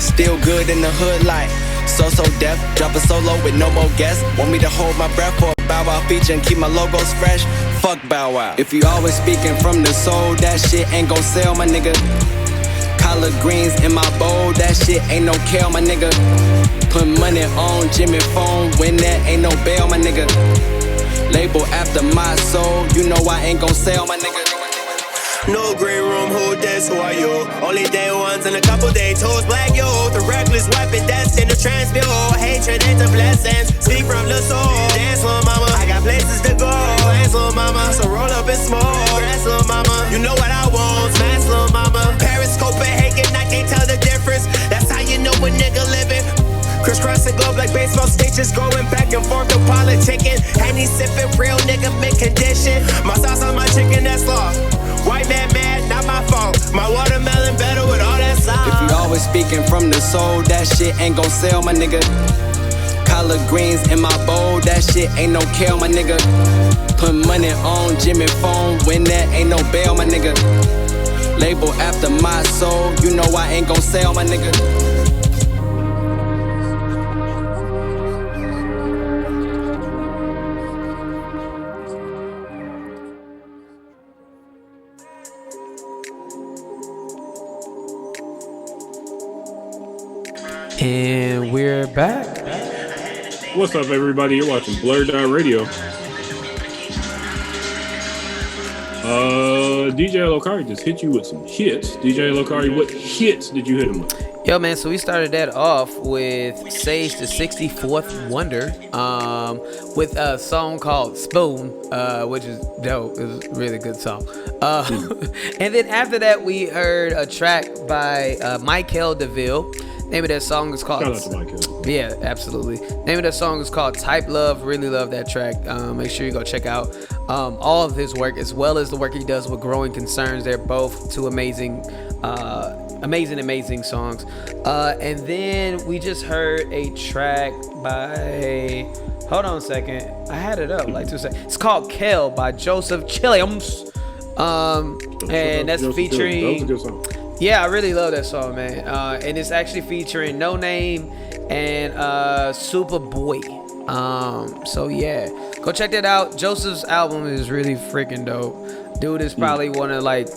Still good in the hood like so deaf. Drop a solo with no more guests. Want me to hold my breath for a Bow Wow feature and keep my logos fresh? Fuck Bow Wow. If you always speaking from the soul, that shit ain't gon' sell, my nigga. Collard greens in my bowl, that shit ain't no kale, my nigga. Put money on Jimmy phone when there ain't no bail, my nigga. Label after my soul, you know I ain't gon' sell, my nigga. No green room, who this, who are you? Only day ones and a couple day toes. Black youth, the reckless weapon destined to transmute hatred into blessings. Speak from the soul. Dance, little mama, I got places to go. Dance, little mama, so roll up and smoke. Dance, little mama, you know what I want. Smash, little mama. Paris, Copenhagen, I can't tell the difference. That's how you know a nigga living. Crisscrossing globe like baseball stages, going back and forth to politicking. Henny sipping, real nigga mid condition. My sauce on my chicken, that's law. White man mad, not my fault. My watermelon better with all that sauce. If you always speaking from the soul, that shit ain't gon' sell, my nigga. Collard greens in my bowl, that shit ain't no kale, my nigga. Put money on Jimmy phone when there ain't no bail, my nigga. Label after my soul, you know I ain't gon' sell, my nigga. And we're back. What's up, everybody? You're watching BlurdDotRadio. DJ Lokari just hit you with some hits. DJ Lokari, what hits did you hit him with? Yo, man, so we started that off with Sage the 64th Wonder, with a song called Spoon, which is dope. It was a really good song. And then after that, we heard a track by Michael DeVille. Name of that song is called... Shout out to Michael. Yeah, absolutely. Name of that song is called Type Love. Really love that track. Make sure you go check out all of his work, as well as the work he does with Growing Concerns. They're both two amazing songs. And then we just heard a track by... Hold on a second. I had it up like 2 seconds. It's called Kel by Joseph Chilliams. And that's featuring... That was a good song. Yeah, I really love that song, man. And it's actually featuring No Name and Superboy. So yeah, go check that out. Joseph's album is really freaking dope. Dude is probably one of like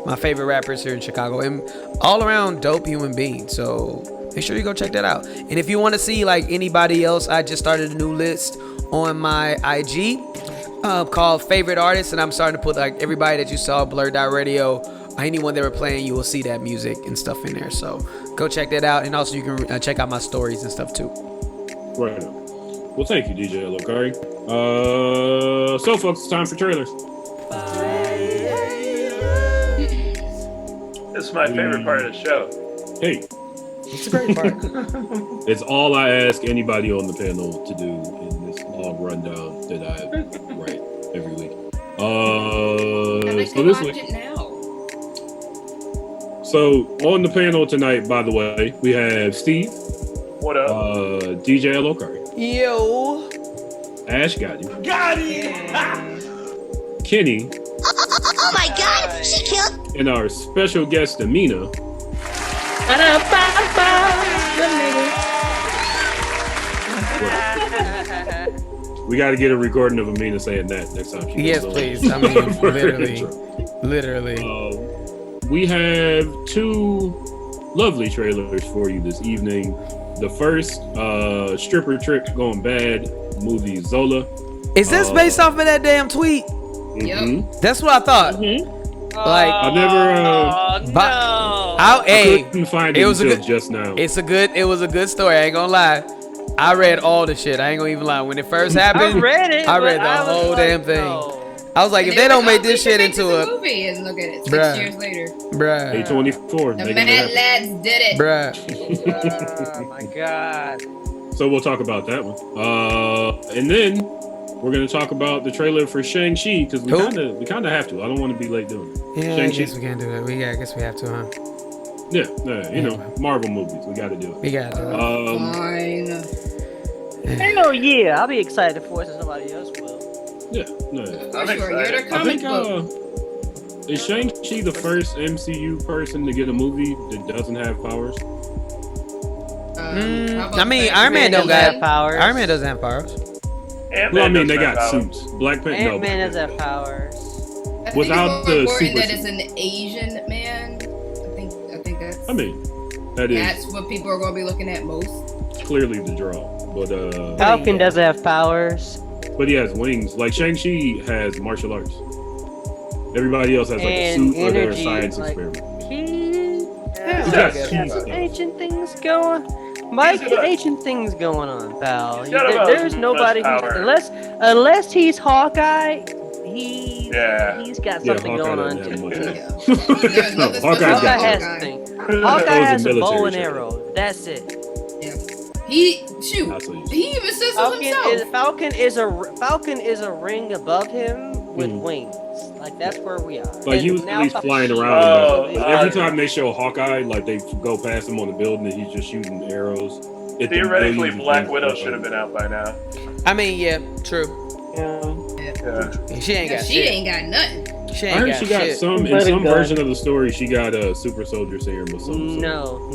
my favorite rappers here in Chicago, and all around dope human being. So make sure you go check that out. And if you want to see like anybody else, I just started a new list on my IG called Favorite Artists, and I'm starting to put like everybody that you saw, BlurdDotRadio, anyone that were playing, you will see that music and stuff in there. So go check that out, and also you can check out my stories and stuff too. Right on. Well, thank you, DJ Lokari. So, folks, it's time for trailers. It's my favorite part of the show. Hey. It's a great part. It's all I ask anybody on the panel to do in this long rundown that I write every week. So this week. So on the panel tonight, by the way, we have Steve. What up? DJ Lokari. Yo. Ash got you. Got it! Kenny. Oh my god, she killed. And our special guest, Amina. We got to get a recording of Amina saying that next time. Yes, please. I mean, literally. We have two lovely trailers for you this evening. The first, stripper trip going bad movie Zola. Is this based off of that damn tweet? Mm-hmm. That's what I thought. Like I never. I couldn't find it until just now. It was a good story. I ain't gonna lie. I read all the shit. I ain't gonna even lie. When it first happened, I read the whole damn thing. I was like, if they don't make this shit into a movie, and look at it, 6 years later. Bruh. A24. The Mad Lads did it. Bruh. Oh my god. So we'll talk about that one. And then we're gonna talk about the trailer for Shang-Chi because we kind of have to. I don't want to be late doing it. Yeah, Shang-Chi. I guess we can't do that. I guess we have to, huh? Yeah, you know, Marvel movies. We got to do it. We got to do it. Fine. I know, yeah. I'll be excited for it, and somebody else will. Yeah, I'm excited. You're the comic book. Is Shang-Chi the first MCU person to get a movie that doesn't have powers? I mean, Iron Man don't have powers. Iron Man doesn't have powers. Well, I mean, they got suits. Black Panther. Ant-Man doesn't have powers. Without the super. That is an Asian man. I think that's. I mean, that's what people are going to be looking at most. Clearly the draw, but Falcon doesn't have powers. But he has wings. Like Shang-Chi has martial arts. Everybody else has like a suit or they're a science experiment. He got some ancient things going. Mike, ancient things going on, pal. There's nobody unless he's Hawkeye. He's got something going on too. Hawkeye has something. Hawkeye has a bow and arrow. That's it. He even says so himself. Falcon is a ring above him with wings. Like that's where we are. Like he was at least flying around. Every time they show Hawkeye, like they go past him on the building and he's just shooting arrows. Theoretically, Black Widow should have been out by now. I mean, yeah, true. Yeah. She ain't got nothing. I heard she got some in some version of the story. She got a super soldier serum or something. No.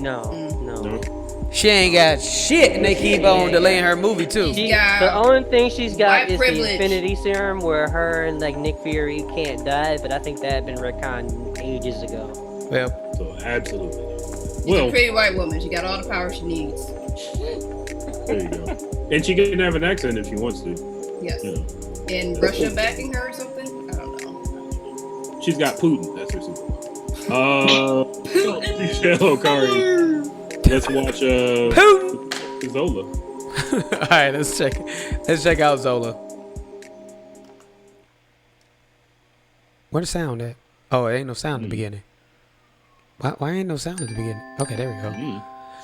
She ain't got shit, and they keep on delaying her movie too. The only thing she's got is privilege. the Infinity Serum, where her and like Nick Fury can't die. But I think that had been retconned ages ago. Well, so absolutely. She's a pretty white woman. She got all the power she needs. There you go. And she can have an accent if she wants to. Yes. And Russia backing her or something? I don't know. She's got Putin. That's her superpower. Hello, Kari. Let's watch Zola. All right, let's check out Zola. Where the sound at? Oh, it ain't no sound at the beginning. Why ain't no sound at the beginning? Okay, there we go.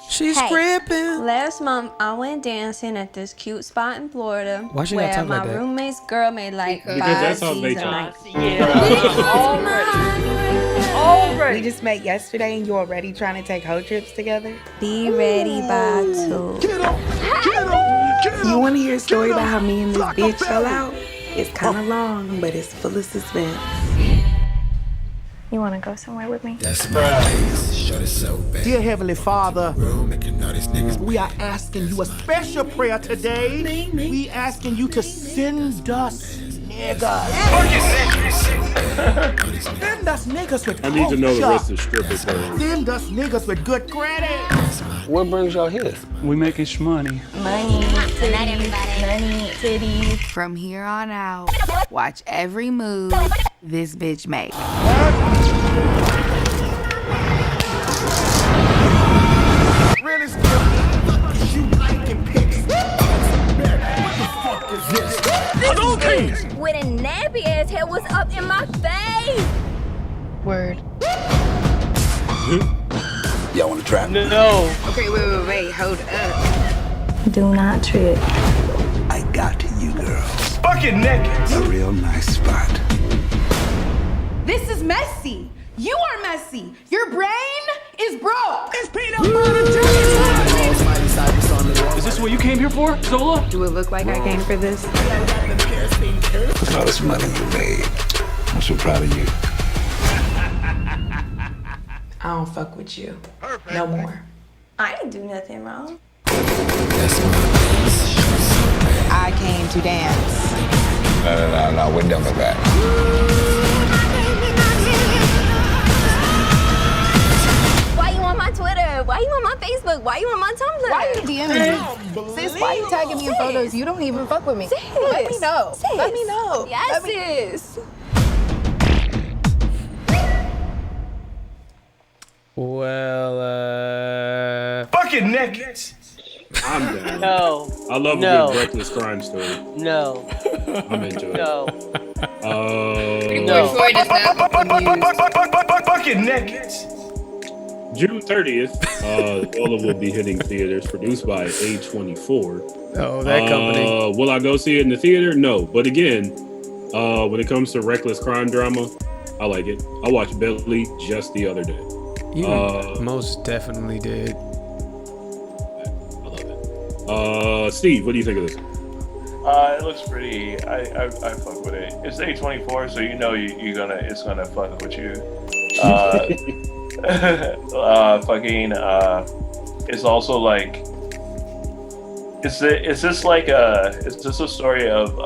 She's gripping. Last month, I went dancing at this cute spot in Florida where my roommate's girl made like because 5 that's how they G's a night. We just met yesterday and you're already trying to take whole trips together? Be ready by 2. You want to hear a story about how me and this bitch fell out? It's kind of long, but it's full of suspense. You want to go somewhere with me? That's my place. Shut it so bad. Dear Heavenly Father, We are asking you a special prayer today. We asking you to send us niggas. Send us niggas with I need to know the culture. rest of stripper terms. Send us niggas with good credit. What brings y'all here? We making shmoney. Money, titties. From here on out, watch every move this bitch makes. Really still, you liking pics. What the fuck is this? This bitch with a nappy ass hair was up in my face. Word. Y'all wanna trap? No. Okay, wait, hold up. Do not trip. I got you, girl. Bucket naked. A real nice spot. This is messy. You are messy. Your brain is broke. It's peanut butter jelly. Is this what you came here for, Zola? Do it look like I came for this? Look all this money you made. I'm so proud of you. I don't fuck with you. No more. I didn't do nothing wrong. I came to dance. No, we're done with that. Why you on my Twitter? Why you on my Facebook? Why you on my Tumblr? Why you DMing me? Sis, why you tagging me in photos? You don't even fuck with me. Sis. Let me know. Sis. Let me know. Yes, sis. Well, Bucket naked. I'm down. No. I love a good reckless crime story. No. I'm into it. No. No. Troy does not look amused. Bucket naked. June 30th, Zola will be hitting theaters, produced by A24. Oh, that company. Will I go see it in the theater? No. But again, when it comes to reckless crime drama, I like it. I watched Belly just the other day. You most definitely did. I love it. Steve, what do you think of this? It looks pretty. I fuck with it. It's A24, so you know it's gonna fuck with you. It's also like, is this a story of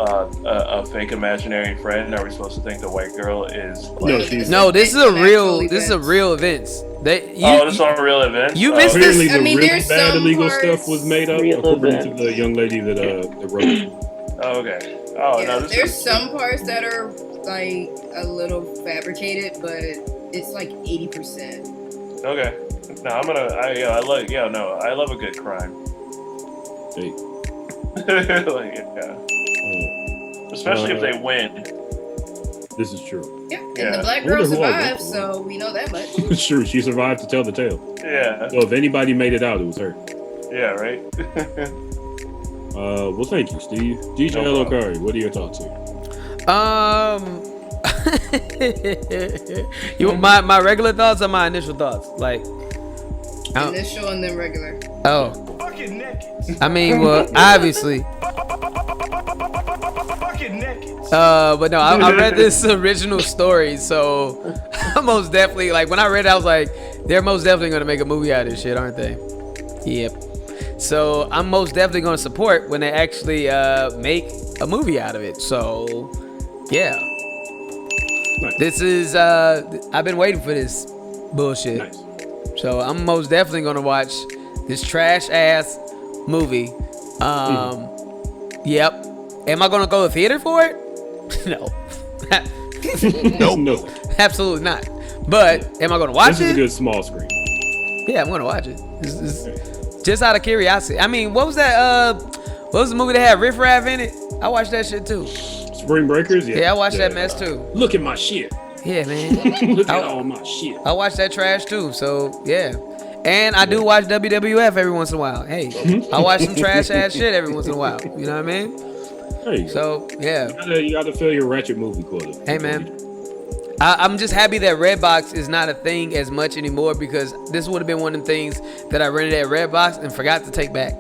a fake imaginary friend? Are we supposed to think the white girl is like, no, this is a real events. This is on real events. You missed this. this. I mean, really bad illegal stuff was made up according to the young lady that wrote it. Oh, okay. Oh, yeah, no, there's some parts that are like a little fabricated, but it's like 80%. Okay. No, I love a good crime. Hey. Like, yeah. Especially if they win. This is true. Yeah, and the black girl survived, so we know that much. It's true. She survived to tell the tale. Yeah. So if anybody made it out, it was her. Yeah, right? Well, thank you, Steve. DJ Elokari, what are your thoughts here? You want my regular thoughts or my initial thoughts? Like initial and then regular. Oh. I mean, well, obviously. But no, I read this original story, so I'm most definitely, like, when I read it, I was like, they're most definitely gonna make a movie out of this shit, aren't they? Yep. So I'm most definitely gonna support when they actually make a movie out of it. So yeah. Nice. This is I've been waiting for this bullshit. Nice. So I'm most definitely gonna watch this trash ass movie. Yep. Am I gonna go to theater for it? No. No. Absolutely not. But am I gonna watch it? This is a good small screen. Yeah, I'm gonna watch it. This just out of curiosity. I mean, what was that? What was the movie that had Riff Raff in it? I watched that shit too. Spring Breakers. Yeah, I watched that mess too. Look at my shit. Yeah, man. Look at all my shit. I watch that trash too. So yeah. And I do watch WWF every once in a while. Hey, I watch some trash ass shit every once in a while. You know what I mean? Hey. So yeah. You gotta fill your ratchet movie quota. Hey man. I'm just happy that Redbox is not a thing as much anymore, because this would have been one of the things that I rented at Redbox and forgot to take back.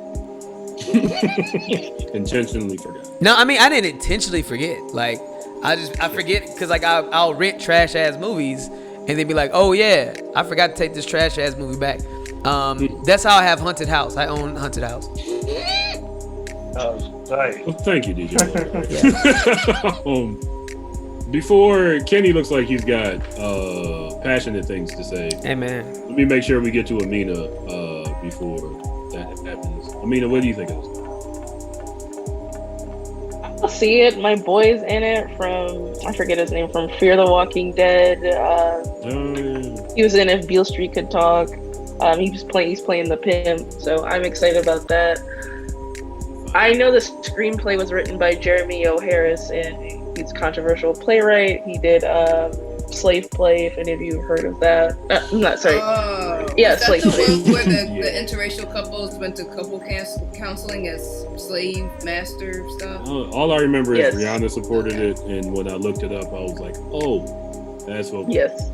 Intentionally forgot. No, I mean, I didn't intentionally forget. Like, I forget because like I'll rent trash ass movies and then be like, oh yeah, I forgot to take this trash ass movie back. That's how I have Haunted House. I own Haunted House. Right. Well, thank you, DJ. Before Kenny looks like he's got passionate things to say. Hey, man. Let me make sure we get to Amina before that happens. Amina, what do you think of this? I'll see it. My boy's in it from, I forget his name, from Fear the Walking Dead. He was in If Beale Street Could Talk. He's playing the pimp, so I'm excited about that. I know the screenplay was written by Jeremy O. Harris, and he's a controversial playwright. He did Slave Play, if any of you have heard of that. I'm not sorry. Yeah, Slave Play. Where the interracial couples went to couple counseling as slave master stuff. All I remember is Rihanna supported it, and when I looked it up, I was like, "Oh, that's what." Yes.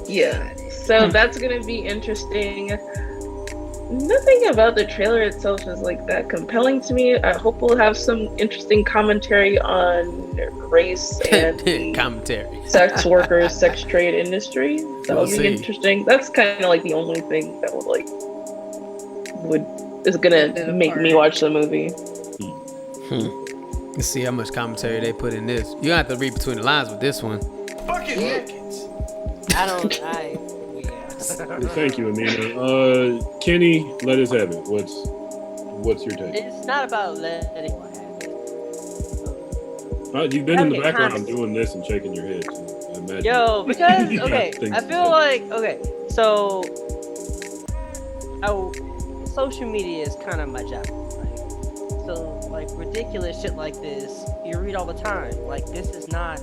Yeah. So that's gonna be interesting. Nothing about the trailer itself is like that compelling to me. I hope we'll have some interesting commentary on race and commentary, sex workers, sex trade industry. That'll be interesting. That's kind of like the only thing that is gonna make me watch the movie. Let's see how much commentary they put in this. You have to read between the lines with this one. Fucking Thank you, Amina. Kenny, let us have it. What's your take? It's not about letting what happen. You've been in the background doing this and shaking your head. So I imagine. Yo, because I feel like so social media is kind of my job. So ridiculous shit like this, you read all the time. This is not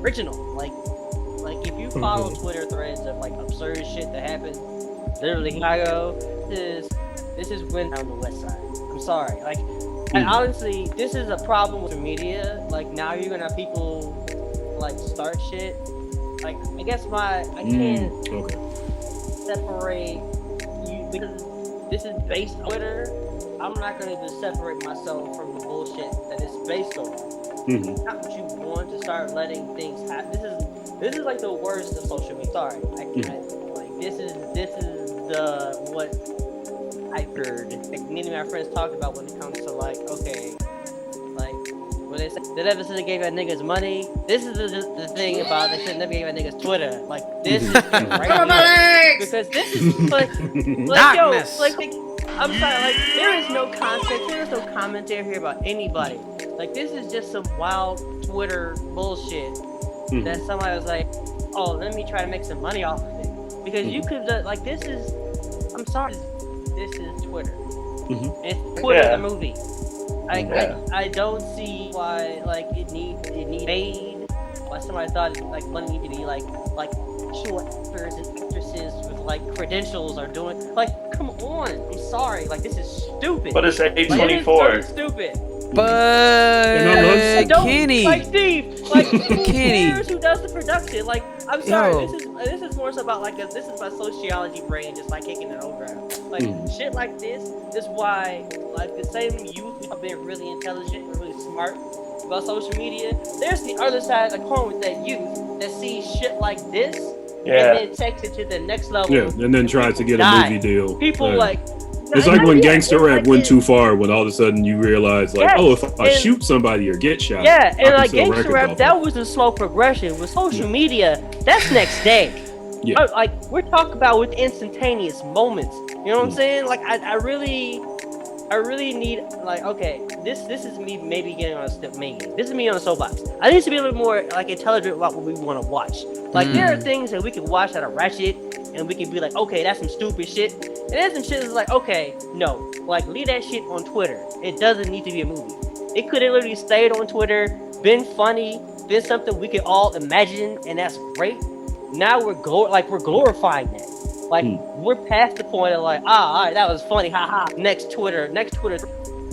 original. Like if you follow Twitter threads of absurd shit that happens, literally Chicago, this is went down the west side. I'm sorry. And honestly, this is a problem with media. Now you're gonna have people start shit. I guess I can't separate you because this is based on Twitter. I'm not gonna just separate myself from the bullshit that it's based on. It's not what you want to start letting things happen. This is the worst of social media. Sorry, this is what I heard. Many of my friends talked about when it comes to when they say they never should have gave that niggas money. This is the thing about they should never gave that niggas Twitter. This is right because this is I'm sorry, there is no context, there is no commentary here about anybody. This is just some wild Twitter bullshit that somebody was like, oh, let me try to make some money off of it. Because you could, this is, I'm sorry, this is Twitter. It's Twitter the movie. I don't see why, it needs made, why somebody thought, money needed to be, show actors and actresses with, credentials are doing, come on, I'm sorry, this is stupid. But it's A24. It's stupid. But Kenny, Steve, who cares who does the production? I'm sorry, this is more so about this is my sociology brain just kicking it over. Shit like this is why the same youth have been really intelligent and really smart about social media. There's the other side of the coin with that youth that sees shit like this and then takes it to the next level. Yeah, and then tries to get a movie deal. People it's like when gangster rap went too far, when all of a sudden you realize, if I shoot somebody or get shot, and gangster rap, that was a slow progression. With social media, that's next day. Yeah. We're talking about with instantaneous moments. You know what I'm saying? I really need this is me maybe getting on a step. This is me on a soapbox. I need to be a little more intelligent about what we want to watch. There are things that we can watch that are ratchet, and we can be okay, that's some stupid shit. And then some shit is okay, no. Leave that shit on Twitter. It doesn't need to be a movie. It could have literally stayed on Twitter, been funny, been something we could all imagine, and that's great. Now we're glorifying that. We're past the point of alright, that was funny, haha. Next Twitter.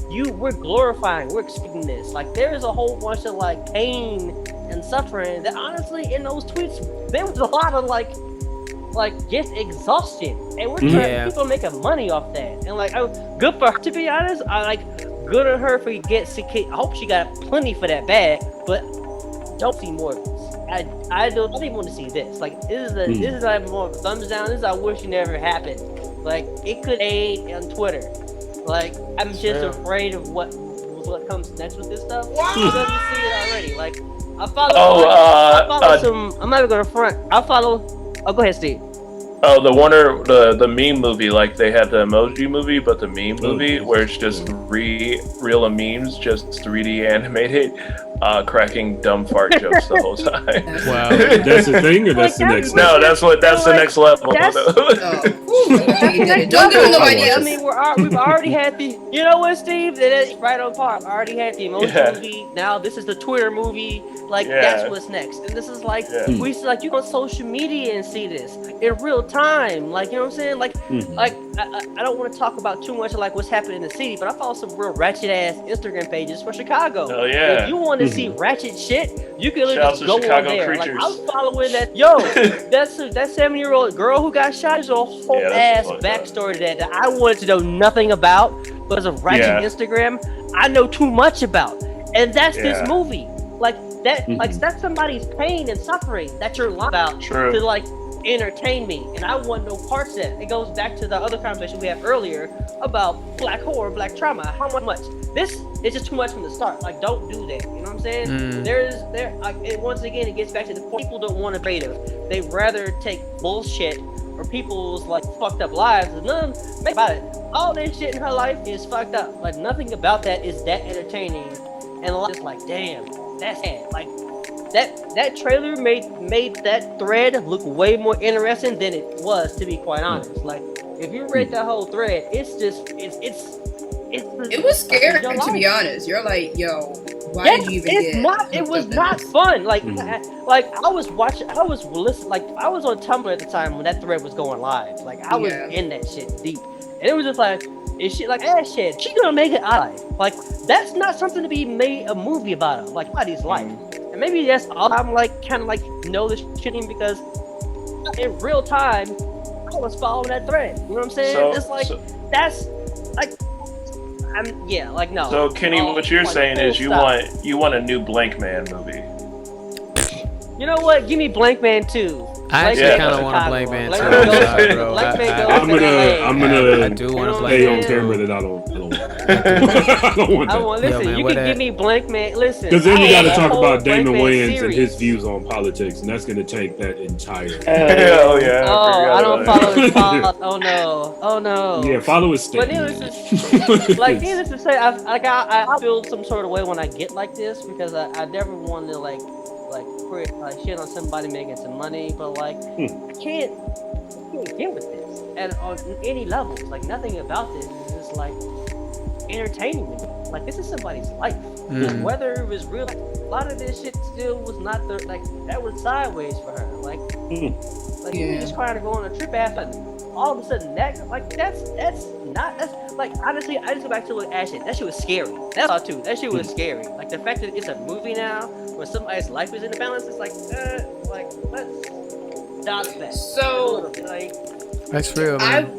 We're glorifying, we're expecting this. There is a whole bunch of pain and suffering that honestly in those tweets there was a lot of just exhaustion, and we're trying people making money off that, and good for her, to be honest. Good on her for I hope she got plenty for that bag, but don't see more of this I don't even want to see this. Like, this is like more of a thumbs down. This is I wish it never happened. Like, it could aid on Twitter. Like, I'm just afraid of what comes next with this stuff. Because you see it already. Like, I follow some. I'm not even gonna front. I follow. Oh, go ahead, Steve. Oh, the meme movie, like they had the emoji movie, but the meme movie where it's just real memes, just 3D animated, cracking dumb fart jokes the whole time. Wow, that's the thing, or that's the next? No, that's the next level. Don't give no ideas. I mean, we've already had the. You know what, Steve? That's right on par. I already had the emoji movie. Now this is the Twitter movie. Like that's what's next, and this is like we like you go on social media and see this in real time. Like, you know what I'm saying? Like, like I don't want to talk about too much of like what's happening in the city, but I follow some real ratchet ass Instagram pages for Chicago. Oh yeah. If you want to see ratchet shit, you can just go Chicago on there. Creatures. Like I was following that. Yo, that 7-year-old girl who got shot. There's a whole ass backstory to that I wanted to know nothing about, but as a ratchet Instagram, I know too much about, and that's this movie. Like that, like that's somebody's pain and suffering that you're lying about to like entertain me, and I want no parts of that. It goes back to the other conversation we had earlier about black horror, black trauma. How much? This is just too much from the start. Like, don't do that. You know what I'm saying? Once again, it gets back to the point. People don't want to be creative. They rather take bullshit or people's like fucked up lives and none about it. All that shit in her life is fucked up. Like nothing about that is that entertaining, and a lot just like damn. That's it. Like that trailer made that thread look way more interesting than it was, to be quite honest. Like if you read that whole thread, it was scary to be honest. You're like, yo, why did you even it was not fun. Like like I was listening, like I was on Tumblr at the time when that thread was going live. Like I was in that shit deep. And it was just like, is shit like ass shit? She gonna make it out. Like that's not something to be made a movie about. Like somebody's life, and maybe that's all I'm like, kind of like know this shit because in real time I was following that thread. You know what I'm saying? It's like that's like no. So Kenny, what you're saying is you want a new Blank Man movie. You know what? Give me Blank Man 2. I actually kind of want a Blank Man 2. I'm gonna. I do want to stay on camera that I don't want that. Listen, you can give me Blank Man. Listen, because then you got to talk about Damon Wayans and his views on politics, and that's gonna take that entire. Hell yeah! I don't follow his thoughts. Oh no. Yeah, follow his statement. But needless to say, I feel some sort of way when I get like this because I never want to like shit on somebody making some money, but like I can't get with this and on any levels. Like nothing about this is just like entertaining me. Like this is somebody's life. Whether it was real, a lot of this shit still was not that was sideways for her. Like you were just trying to go on a trip after all of a sudden that's like honestly I just go back to what Ash said. That shit was scary. That's all too. That shit was scary. Like the fact that it's a movie now where somebody's life is in the balance, it's like let's dodge that. So like that's real, man.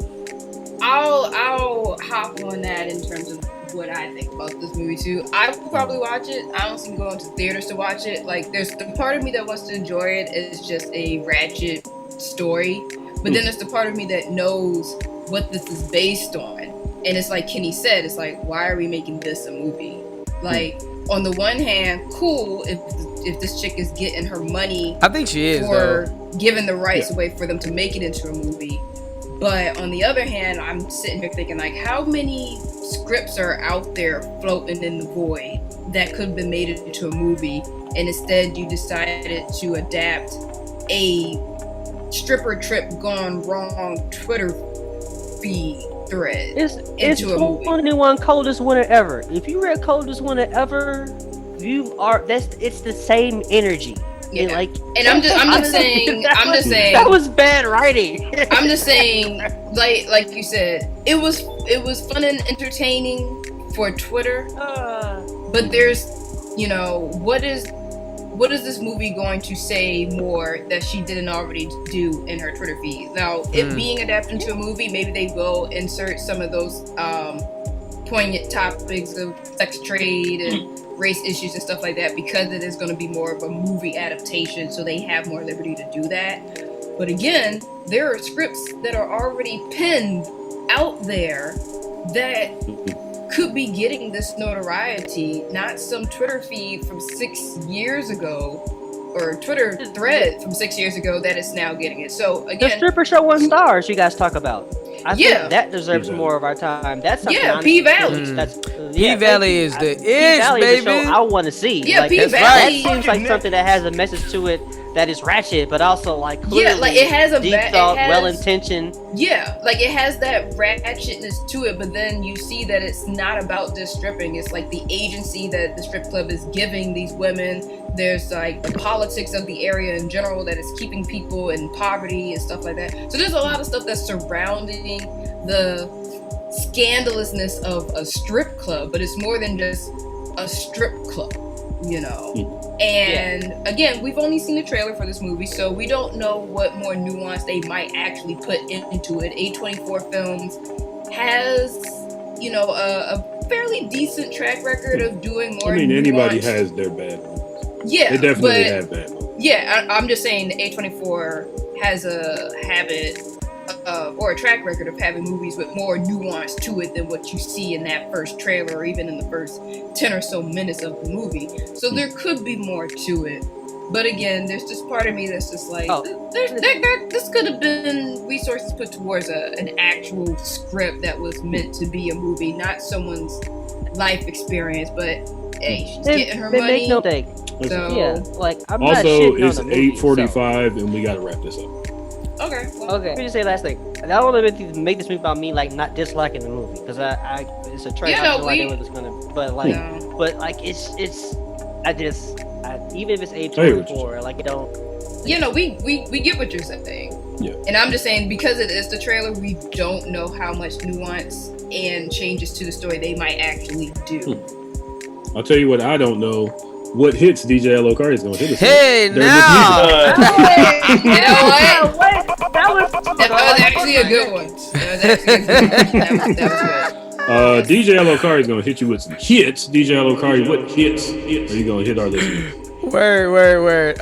I'll hop on that in terms of what I think about this movie too. I will probably watch it. I don't seem to go into theaters to watch it. Like there's the part of me that wants to enjoy it is just a ratchet story. But then there's the part of me that knows what this is based on. And it's like Kenny said, it's like, why are we making this a movie? Like, on the one hand, cool if this chick is getting her money. I think she is, for giving the rights away for them to make it into a movie. But on the other hand, I'm sitting here thinking, like, how many scripts are out there floating in the void that could have been made into a movie, and instead you decided to adapt a stripper trip gone wrong Twitter feed thread it's into a movie. 21 Coldest Winter Ever. If you read Coldest Winter Ever, it's the same energy. Yeah. And I'm just saying that was bad writing. I'm just saying, like you said, it was fun and entertaining for Twitter. But there's, what is this movie going to say more that she didn't already do in her Twitter feed? Now, it being adapted into a movie, maybe they will insert some of those poignant topics of sex trade and race issues and stuff like that, because it is going to be more of a movie adaptation, so they have more liberty to do that. But again, there are scripts that are already penned out there that could be getting this notoriety, not some Twitter feed from 6 years ago or Twitter thread from 6 years ago that is now getting it. So again, the stripper show on Stars you guys talk about. I think that deserves more of our time. That's something P-Valley. P-Valley is the ish, baby. Is the show I want to see. Yeah, like, P-Valley. That seems like something that has a message to it that is ratchet, but also like clearly like it has a deep thought, well-intentioned. Yeah, like it has that ratchetness to it, but then you see that it's not about just stripping. It's like the agency that the strip club is giving these women. There's like the politics of the area in general that is keeping people in poverty and stuff like that. So there's a lot of stuff that's surrounding the scandalousness of a strip club, but it's more than just a strip club, you know. And again, we've only seen the trailer for this movie, so we don't know what more nuance they might actually put into it. A24 Films has, you know, a fairly decent track record of doing more. I mean, nuance. Anybody has their bad ones. Yeah, they definitely have bad ones. Yeah, I'm just saying A24 has a habit or a track record of having movies with more nuance to it than what you see in that first trailer or even in the first 10 or so minutes of the movie. So there could be more to it. But again, there's just part of me that's just like, this could have been resources put towards an actual script that was meant to be a movie, not someone's life experience. But hey, she's getting her money. Make no mistake. So, yeah, like I'm also, not shitting it's on the movie, 8:45, and we gotta wrap this up. Okay. Let me just say last thing. I don't want to make this movie about me like not disliking the movie because I it's a trade. I have no idea what it's gonna. But like, it's even if it's A24, like I don't. You know, we get what you're saying. Yeah. And I'm just saying because it is the trailer, we don't know how much nuance and changes to the story they might actually do. I'll tell you what I don't know. What hits DJ L.O.Cari is going to hit us? Hey, now! You know what? That was actually a good one. That was good. DJ L.O.Cari is going to hit you with some hits. DJ L.O.Cari, what hits are you going to hit our listeners? Word.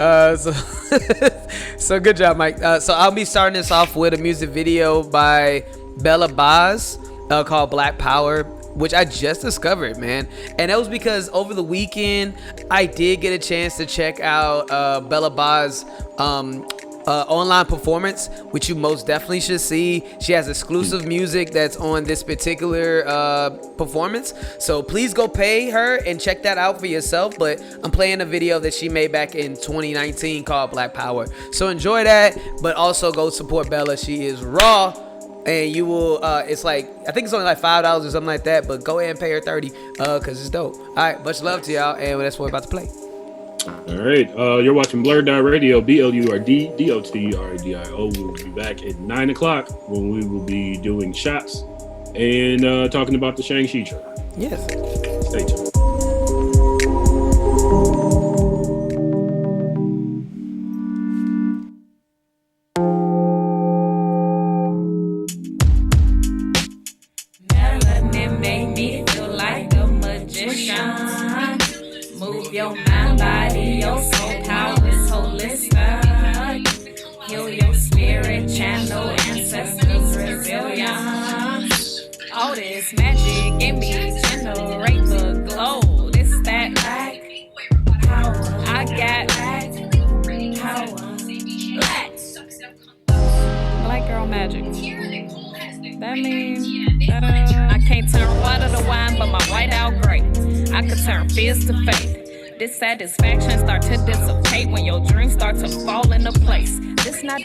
So good job, Mike. So I'll be starting this off with a music video by Bella Baz called Black Power, which I just discovered, man. And that was because over the weekend, I did get a chance to check out Bella Baz's online performance, which you most definitely should see. She has exclusive music that's on this particular performance. So please go pay her and check that out for yourself. But I'm playing a video that she made back in 2019 called Black Power. So enjoy that, but also go support Bella. She is raw. And you will, it's like, I think it's only like $5 or something like that, but go ahead and pay her $30, because it's dope. All right, much love to y'all, and that's what we're about to play. All right, you're watching BlurdDotRadio, BlurdDotRadio. We'll be back at 9 o'clock when we will be doing shots and talking about the Shang-Chi trailer. Yes. Stay tuned. Move your mind, body, your soul, powers, holistic. Heal your spirit, channel ancestors, resilience. All this magic in me generate the glow. This that black power. I got black power. Black girl magic. That means that I can't turn water to wine, but my white out great. I could turn fears to faith. Dissatisfaction start to dissipate when your dreams start to fall into place. This not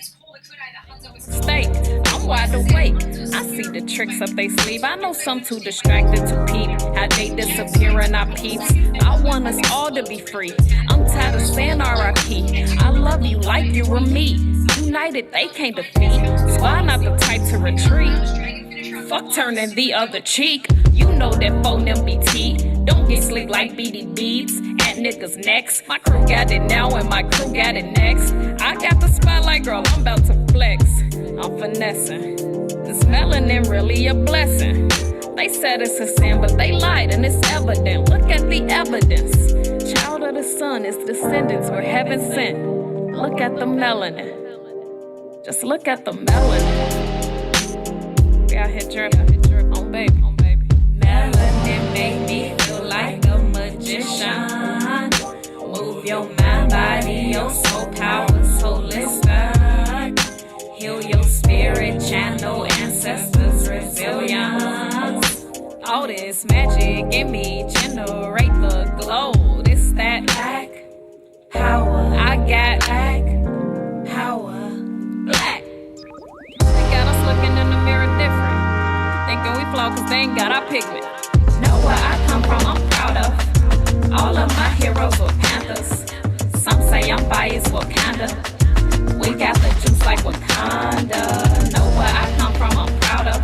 mistake. I'm wide awake. I see the tricks up they sleeve. I know some too distracted to peep how they disappear in our peeps. I want us all to be free. I'm tired of saying R.I.P. I love you like you were me. United they can't defeat. So I'm not the type to retreat. Fuck turning the other cheek. You know that phone MBT. Don't get slick like BD Beats at niggas' necks. My crew got it now and my crew got it next. I got the spotlight, girl, I'm about to flex. I'm finessing. This melanin really a blessing. They said it's a sin, but they lied and it's evident. Look at the evidence. Child of the sun is descendants where heaven sent. Look at the melanin. Just look at the melanin. We out here dripping. On baby. Melanin made me feel like a magician. Move your mind, body, your soul powers holistic. Heal your spirit, channel ancestors' resilience. All this magic in me generate the glow. This that black power. I got black power. Black. They got us looking in the mirror different. Thinking we flaw cause they ain't got our pigment. Know where I come from, I'm proud of. All of my heroes were Panthers. Some say I'm biased, Wakanda. We got the juice like Wakanda. Know where I come from, I'm proud of.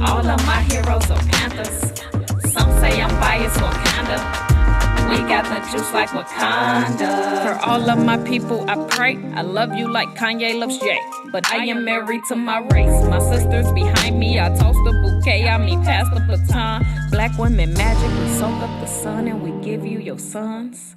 All of my heroes are Panthers. Some say I'm biased, Wakanda. We got the juice like Wakanda. For all of my people, I pray. I love you like Kanye loves Jay. But I am married to my race. My sisters behind me, I toss the bouquet. I mean, pass the baton. Black women magic, we soak up the sun and we give you your sons.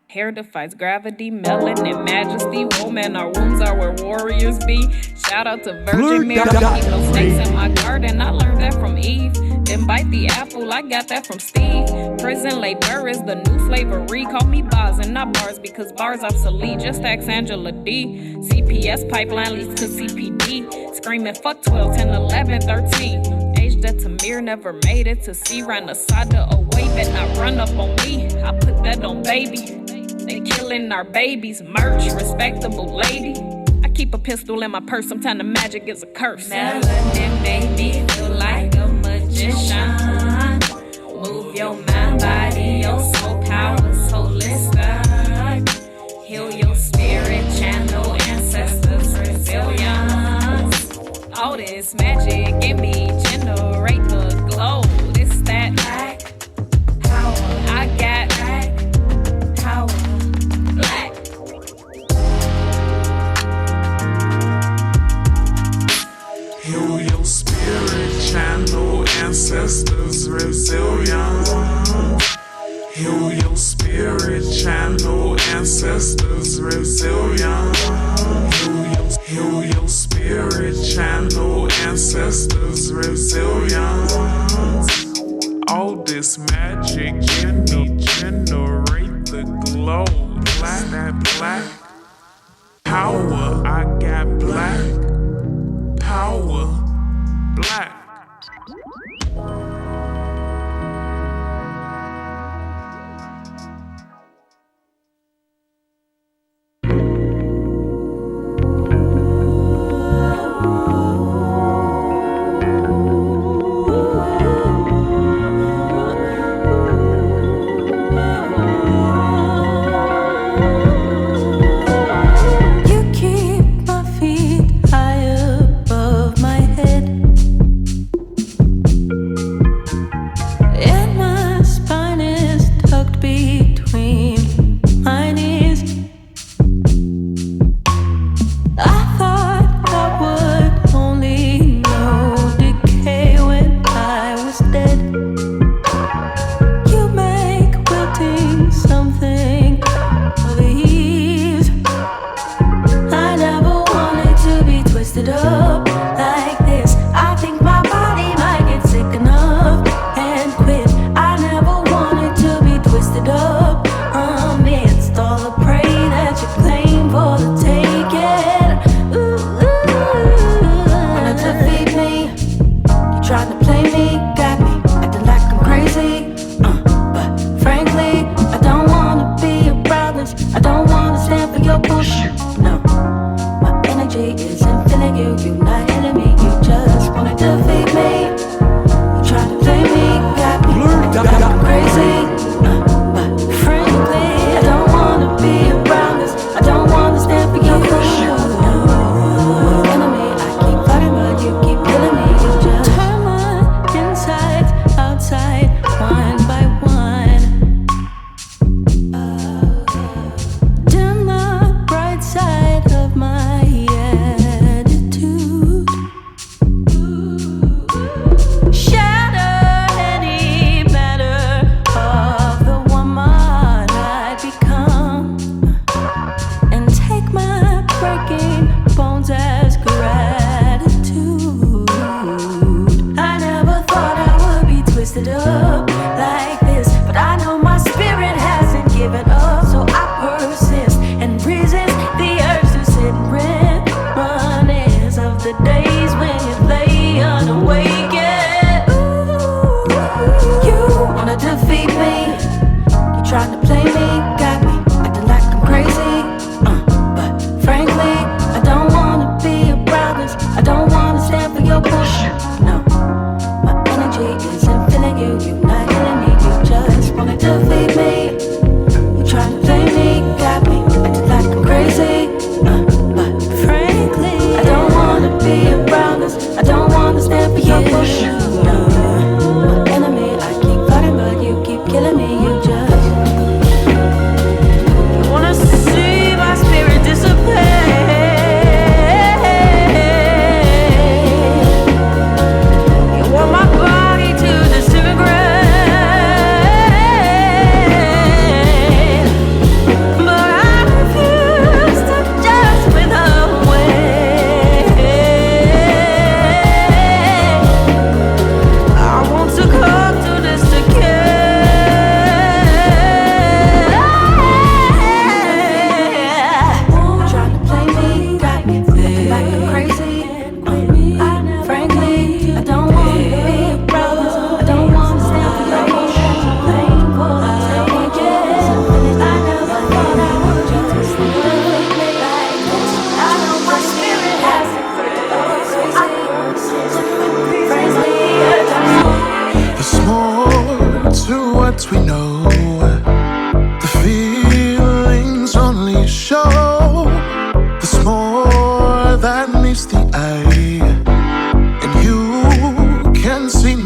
Hair defies gravity, melanin, majesty. Woman, our wombs are where warriors be. Shout out to Virgin Mary. Keep no snakes in my garden. I learned that from Eve. Then bite the apple, I got that from Steve. Prison labor is the new slavery. Call me bars and not bars because bars obsolete. Just ask Angela D. CPS pipeline leads to CPD. Screaming fuck 12, 10, 11, 13. Age that Tamir never made it to see. Run Asada away, bet not run up on me. I put that on baby. They killing our babies, merch, respectable lady. I keep a pistol in my purse, sometimes the magic is a curse. Melanin made me feel like a magician. Move your mind, body, your soul powers holistic. Heal your spirit, channel ancestors' resilience. All this magic in me generate the glow. This that black power. I got black power. Black. Heal your spirit, channel ancestors' resilience. Heal your spirit, channel ancestors' resilience. Heal your spirit, channel ancestors' resilience. All this magic in me generate the glow. Black, that black power. I got black power. Black. You keep my feet high above my head.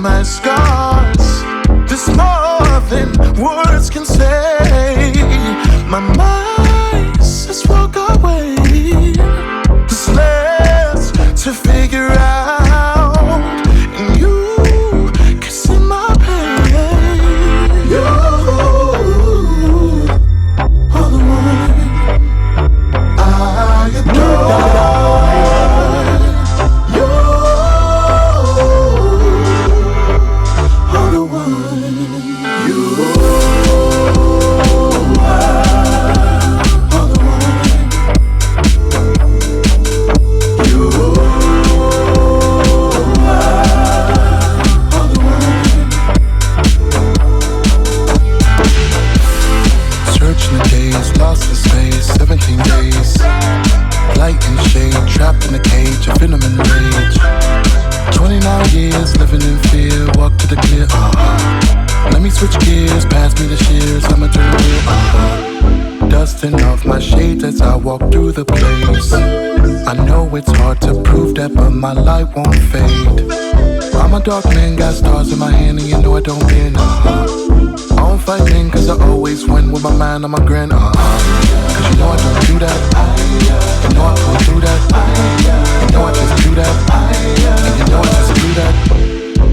my scars. There's more than words can say. My mind says walk away. There's less to figure out, and you can see my pain. You are the one I adore. You are the one. You are the Searching the days, lost in space, 17 days. Light and shade, trapped in a cage, a venom and rage. 29 years, living in fear, walk to the clear, Let me switch gears, pass me the shears, I'ma turn real, Dusting off my shades as I walk through the place. I know it's hard to prove that, but my light won't fade. I'm a dark man, got stars in my hand, and you know I don't win, I don't fight men, cause I always win with my mind on my grin, Cause you know I don't do that, you know I go through that, you know I just do that, and you know I just do that.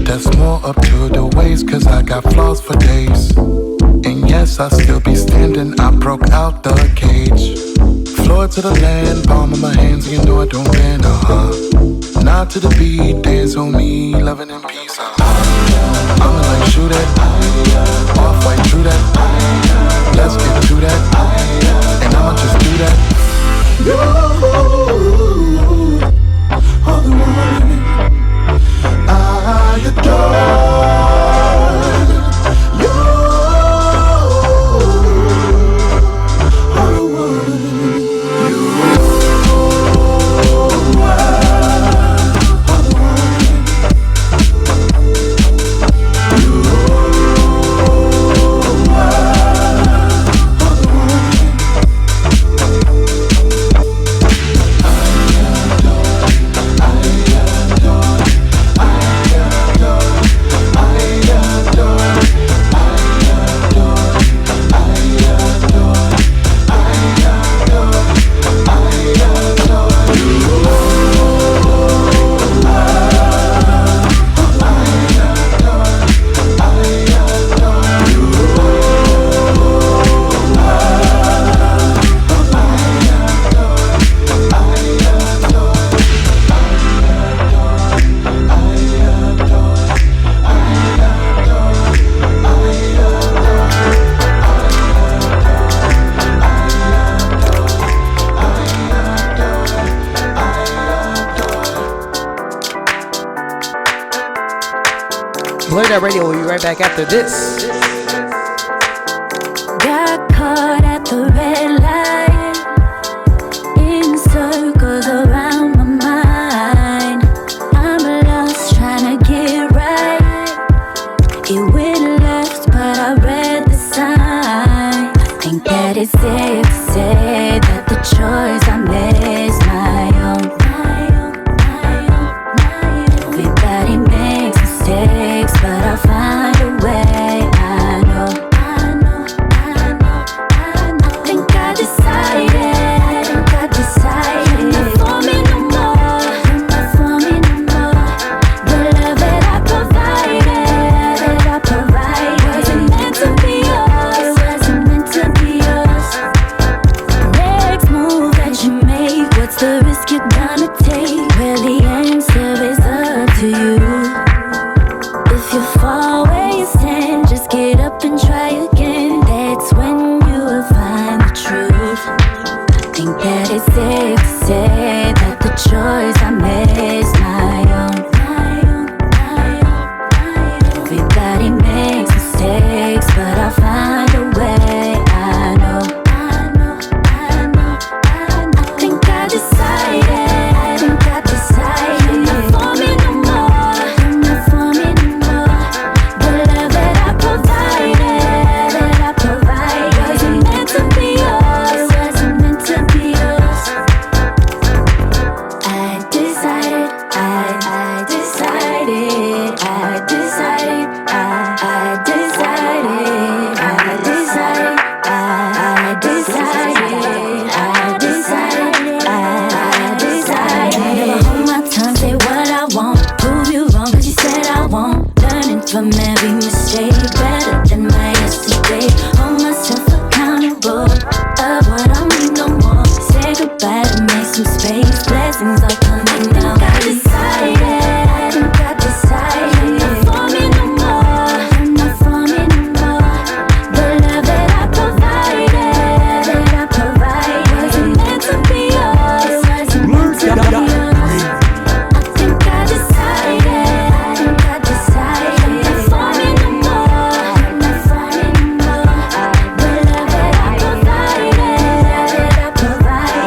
That's more up to the waist, cause I got flaws for days. And yes, I still be standing, I broke out the cage. Floor to the land, palm of my hands, you know I don't bend, Nod to the beat, dance on me, loving in peace, I'ma like shoot it, off white, true that, let's get to that, and I'ma just do that. You are the one I adore. You are the one. You BlurdDotRadio will be right back after this. Got caught at the red light, in circles around my mind. I'm lost trying to get right. It went left, but I read the sign. Think that it's safe to say that the choice I made is my own. Everybody makes mistakes, but I'll find a way. I know. I think I decided. Not for me no more. The love that I provided, wasn't meant to be yours. Wasn't meant to be yours. Next move that you make, what's the risk you're gonna take? Well, the answer is up to you. If you fall where you stand, just get up and try again. That's when you will find the truth. I think that it's safe to say that the choice I made is my own. Everybody makes mistakes, but I'll find a way. I know. I think I decided. Not for me no more. you wrong, but you said I won't. Learning from every mistake, better than my yesterday. Hold myself accountable, of what I need no more. Say goodbye to make some space, blessings are coming now. I think I decided, you're not for me no more, you're not for me no more. The love that I provided, wasn't meant to be yours, wasn't meant to be yours. I think I decided, you're not for me no more, you're not for me no more. The love that I provided,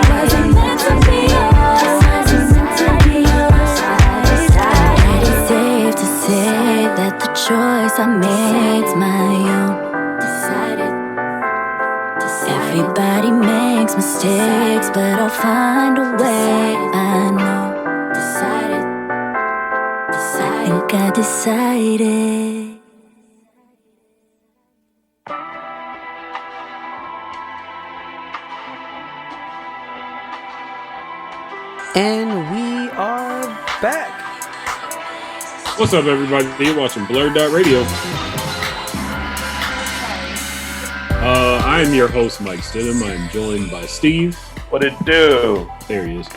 wasn't meant to be yours, wasn't meant to be yours. It is safe to say that the choice I made's my own. Everybody makes mistakes, but I'll find a way. I know. I think I decided. And we are back. What's up, everybody? You're watching BlurdDotRadio. I am your host, Mike Stidham. I am joined by Steve. What it do? There he is.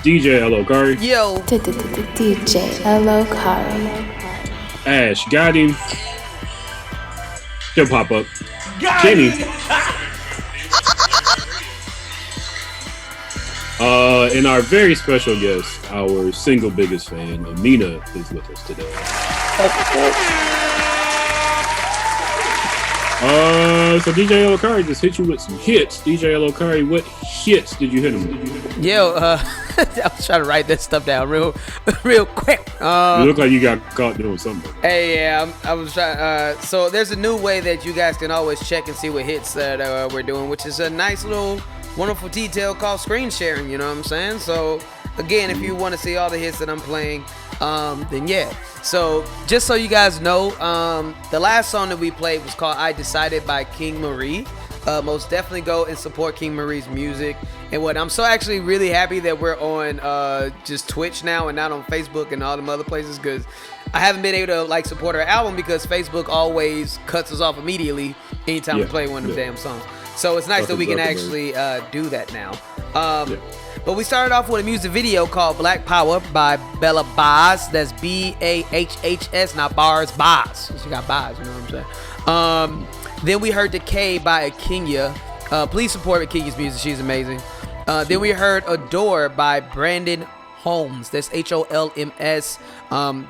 DJ L.O.Kari. Yo. DJ L.O.Kari. Ash got him. He'll pop up. Kenny. And our very special guest, our single biggest fan, Amina, is with us today. So DJ L.O.Kari just hit you with some hits. DJ L.O.Kari, what hits did you hit him with? Yo, I was trying to write that stuff down real quick. You look like you got caught doing something. Hey, yeah, I was trying. So there's a new way that you guys can always check and see what hits that we're doing, which is a nice little wonderful detail called screen sharing. You know what I'm saying? So again, if you want to see all the hits that I'm playing, then yeah. So just so you guys know, the last song that we played was called I Decided by King Marie. Most definitely go and support King Marie's music. And what I'm so actually really happy that we're on just Twitch now and not on Facebook and all them other places, because I haven't been able to like support her album because Facebook always cuts us off immediately anytime we play one of them damn songs. So it's nice that we can actually do that now. But we started off with a music video called Black Power by Bella Bars. That's B-A-H-H-S, not bars, bars. She got bars, you know what I'm saying? Then we heard Decay by Akinya. Please support Akinya's music. She's amazing. Then we heard Adore by Brandon Holmes. That's H-O-L-M-S.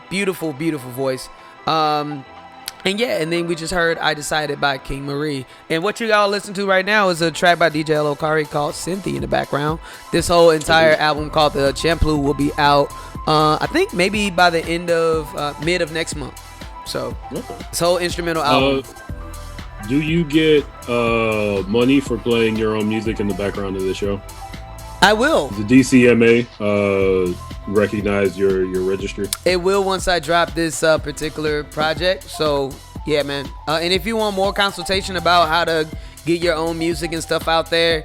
Beautiful, beautiful voice. And then we just heard I Decided by King Marie. And what you all listen to right now is a track by DJ L.O.Kari called Cynthia in the background. This whole entire album called The Champlu will be out, I think maybe by the end of, mid of next month. So, this whole instrumental album. Do you get money for playing your own music in the background of the show? I will. The DCMA recognize your registry? It will once I drop this particular project. So yeah, man. And if you want more consultation about how to get your own music and stuff out there,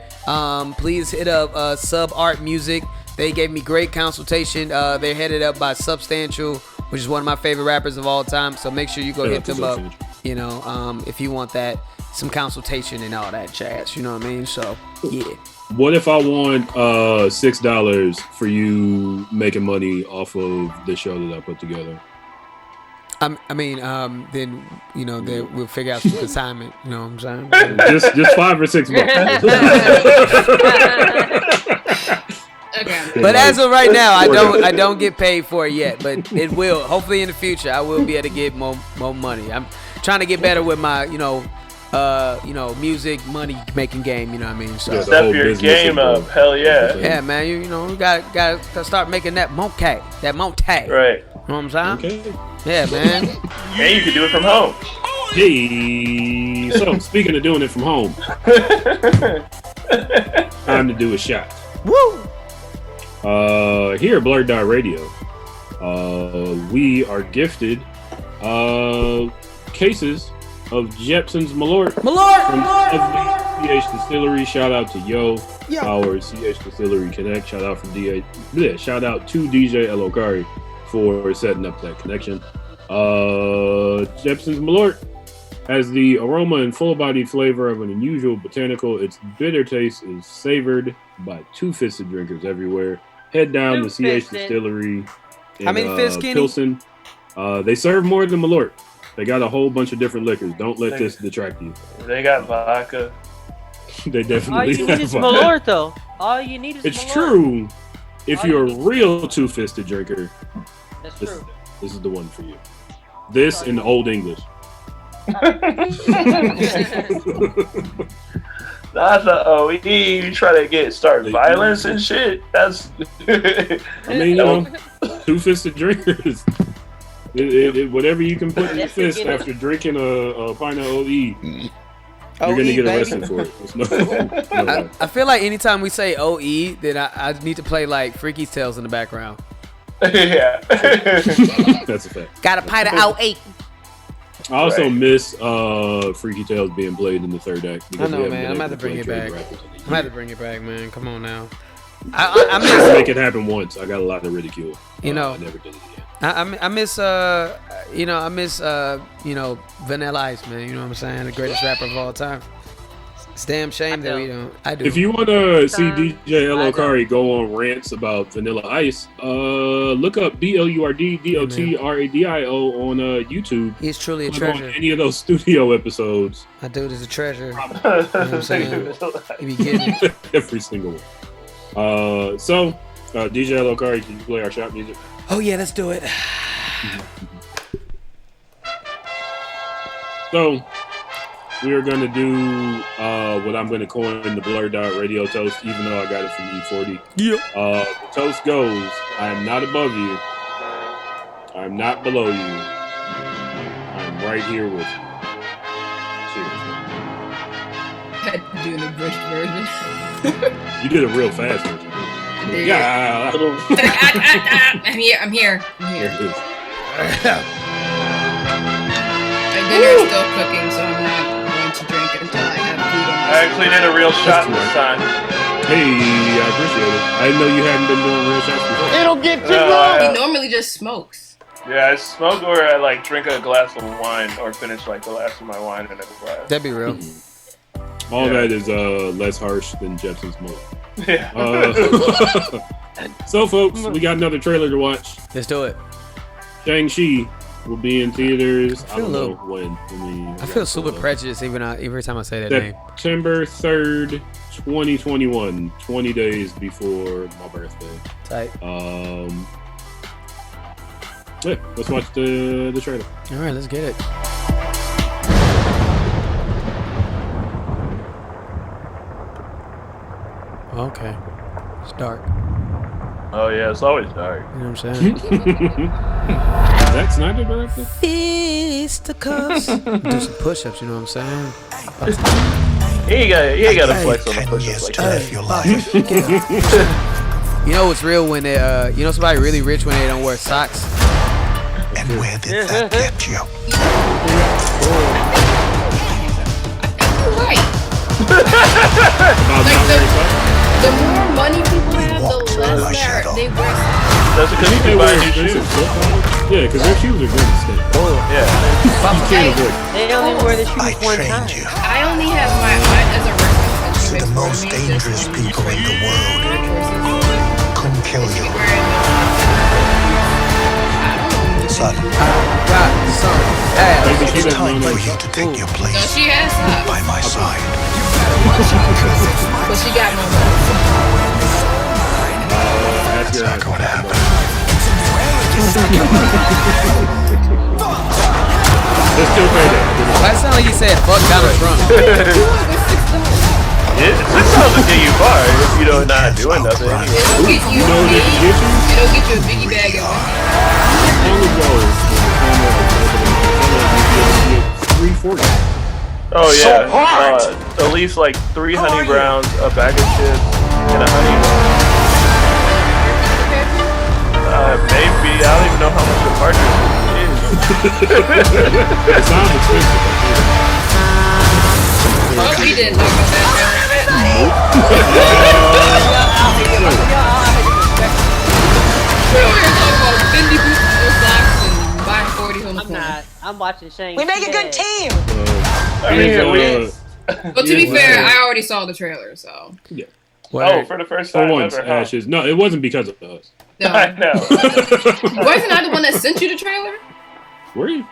please hit up Sub Art Music. They gave me great consultation. They're headed up by Substantial, which is one of my favorite rappers of all time. So make sure you go hit them up. You know, if you want that, some consultation and all that jazz. You know what I mean? So yeah. What if I want $6 for you making money off of the show that I put together? Then you know we'll figure out some assignment. You know what I'm saying? just $5 or $6. Okay. But as of right now, I don't get paid for it yet. But it will. Hopefully in the future, I will be able to get more money. I'm trying to get better with my music money making game. You know what I mean? So step your game up. Hell yeah. Yeah, man. You got to start making that monte. Right. You know what I'm saying? Okay. Yeah, man. And you can do it from home. Hey, so speaking of doing it from home, time to do a shot. Woo! Here at BlurdDotRadio, we are gifted cases of Jepson's Malort from CH Distillery. Shout out to our CH Distillery Connect. Shout out to DJ L.O.Kari for setting up that connection. Jepson's Malort has the aroma and full-bodied flavor of an unusual botanical. Its bitter taste is savored by two-fisted drinkers everywhere. Head down to CH Distillery in How many fists, Kenny? Pilsen. They serve more than Malort. They got a whole bunch of different liquors. Don't let this detract you. They got vodka. They definitely All you need is Malort, though. All you need is It's Malort. true. If you're a real two-fisted drinker, That's true. this is the one for you. This in Old English. That's a OE. You try to start violence and shit. That's. I mean, two-fisted drinkers. Whatever you can put in your fist after drinking a pint of OE, you're gonna get arrested for it. I feel like anytime we say OE, then I need to play like Freaky's Tales in the background. Yeah. That's a fact. Got a pint of 08. I also miss Freaky Tales being played in the third act. I know, man. I'm about to bring it back. I'm about to bring it back, man. Come on now. I miss make it happen once. I got a lot of ridicule. You know, I never did it again. I miss Vanilla Ice, man. You know what I'm saying? The greatest rapper of all time. It's a damn shame that we don't. I do. If you want to see DJ L. Okari go on rants about Vanilla Ice, look up BLURDDOTRADIO on YouTube. He's truly a Look treasure. on any of those studio episodes. My dude is a treasure. You know what I'm saying? He be getting it. Every single one. So, DJ L. Okari, can you play our shop music? Oh yeah, let's do it. So, we are going to do what I'm going to coin the BlurdDotRadio toast, even though I got it from E40. Yeah. The toast goes, I am not above you. I am not below you. I am right here with you. Cheers. Doing the Bush version. You did a real fast version. Yeah. I'm here. There it is. My dinner is still cooking, so I'm not going to drink until I have food on my I actually did a real shot this time. Hey, I appreciate it. I didn't know you hadn't been doing real shots before. It'll get too long. He normally just smokes. Yeah, I smoke or I like drink a glass of wine or finish like the last of my wine in a glass. That'd be real. All that is less harsh than Jepson's Smoke. Yeah. So, folks, we got another trailer to watch. Let's do it. Shang-Chi will be in theaters. I don't know low. when. I feel super prejudiced every time I say that name. September 3rd, 2021. 20 days before my birthday. Tight. Yeah, let's watch the trailer. All right, let's get it. Okay. It's dark. Oh yeah, it's always dark. You know what I'm saying? Zack Snyder directed? Fisticuffs. Do some push-ups, you know what I'm saying? He ain't got to flex on the push-ups like that. You know what's real when they, you know somebody really rich when they don't wear socks? And where did that get you? Right. The more money people have, the less they wear socks. That's because you can buy new shoes. Yeah, because their shoes are good to stay. Yeah. They only wear the shoes one time. I only have my as a reference. To the most dangerous people in the world. Couldn't kill you. Son. It's time for you to take your place. No, she has socks. By my side. But she got no money. That's not gonna happen. Why sound like you said fuck Donald Trump? It sounds like you far if you don't not doing nothing. It'll get you a biggie bag of Oh yeah, at least like 3 honey browns, a bag of chips, and a honey bun. Maybe, I don't even know how much a partridge is. It sounds expensive. Oh, we didn't talk about that. We were talking about Fendi boots. I'm watching Shang. We make a good team. But to be fair, I already saw the trailer, so. Yeah. Well, for the first time for once, ever, Ashes. No, it wasn't because of us. No. I know. Wasn't I the one that sent you the trailer? Were you?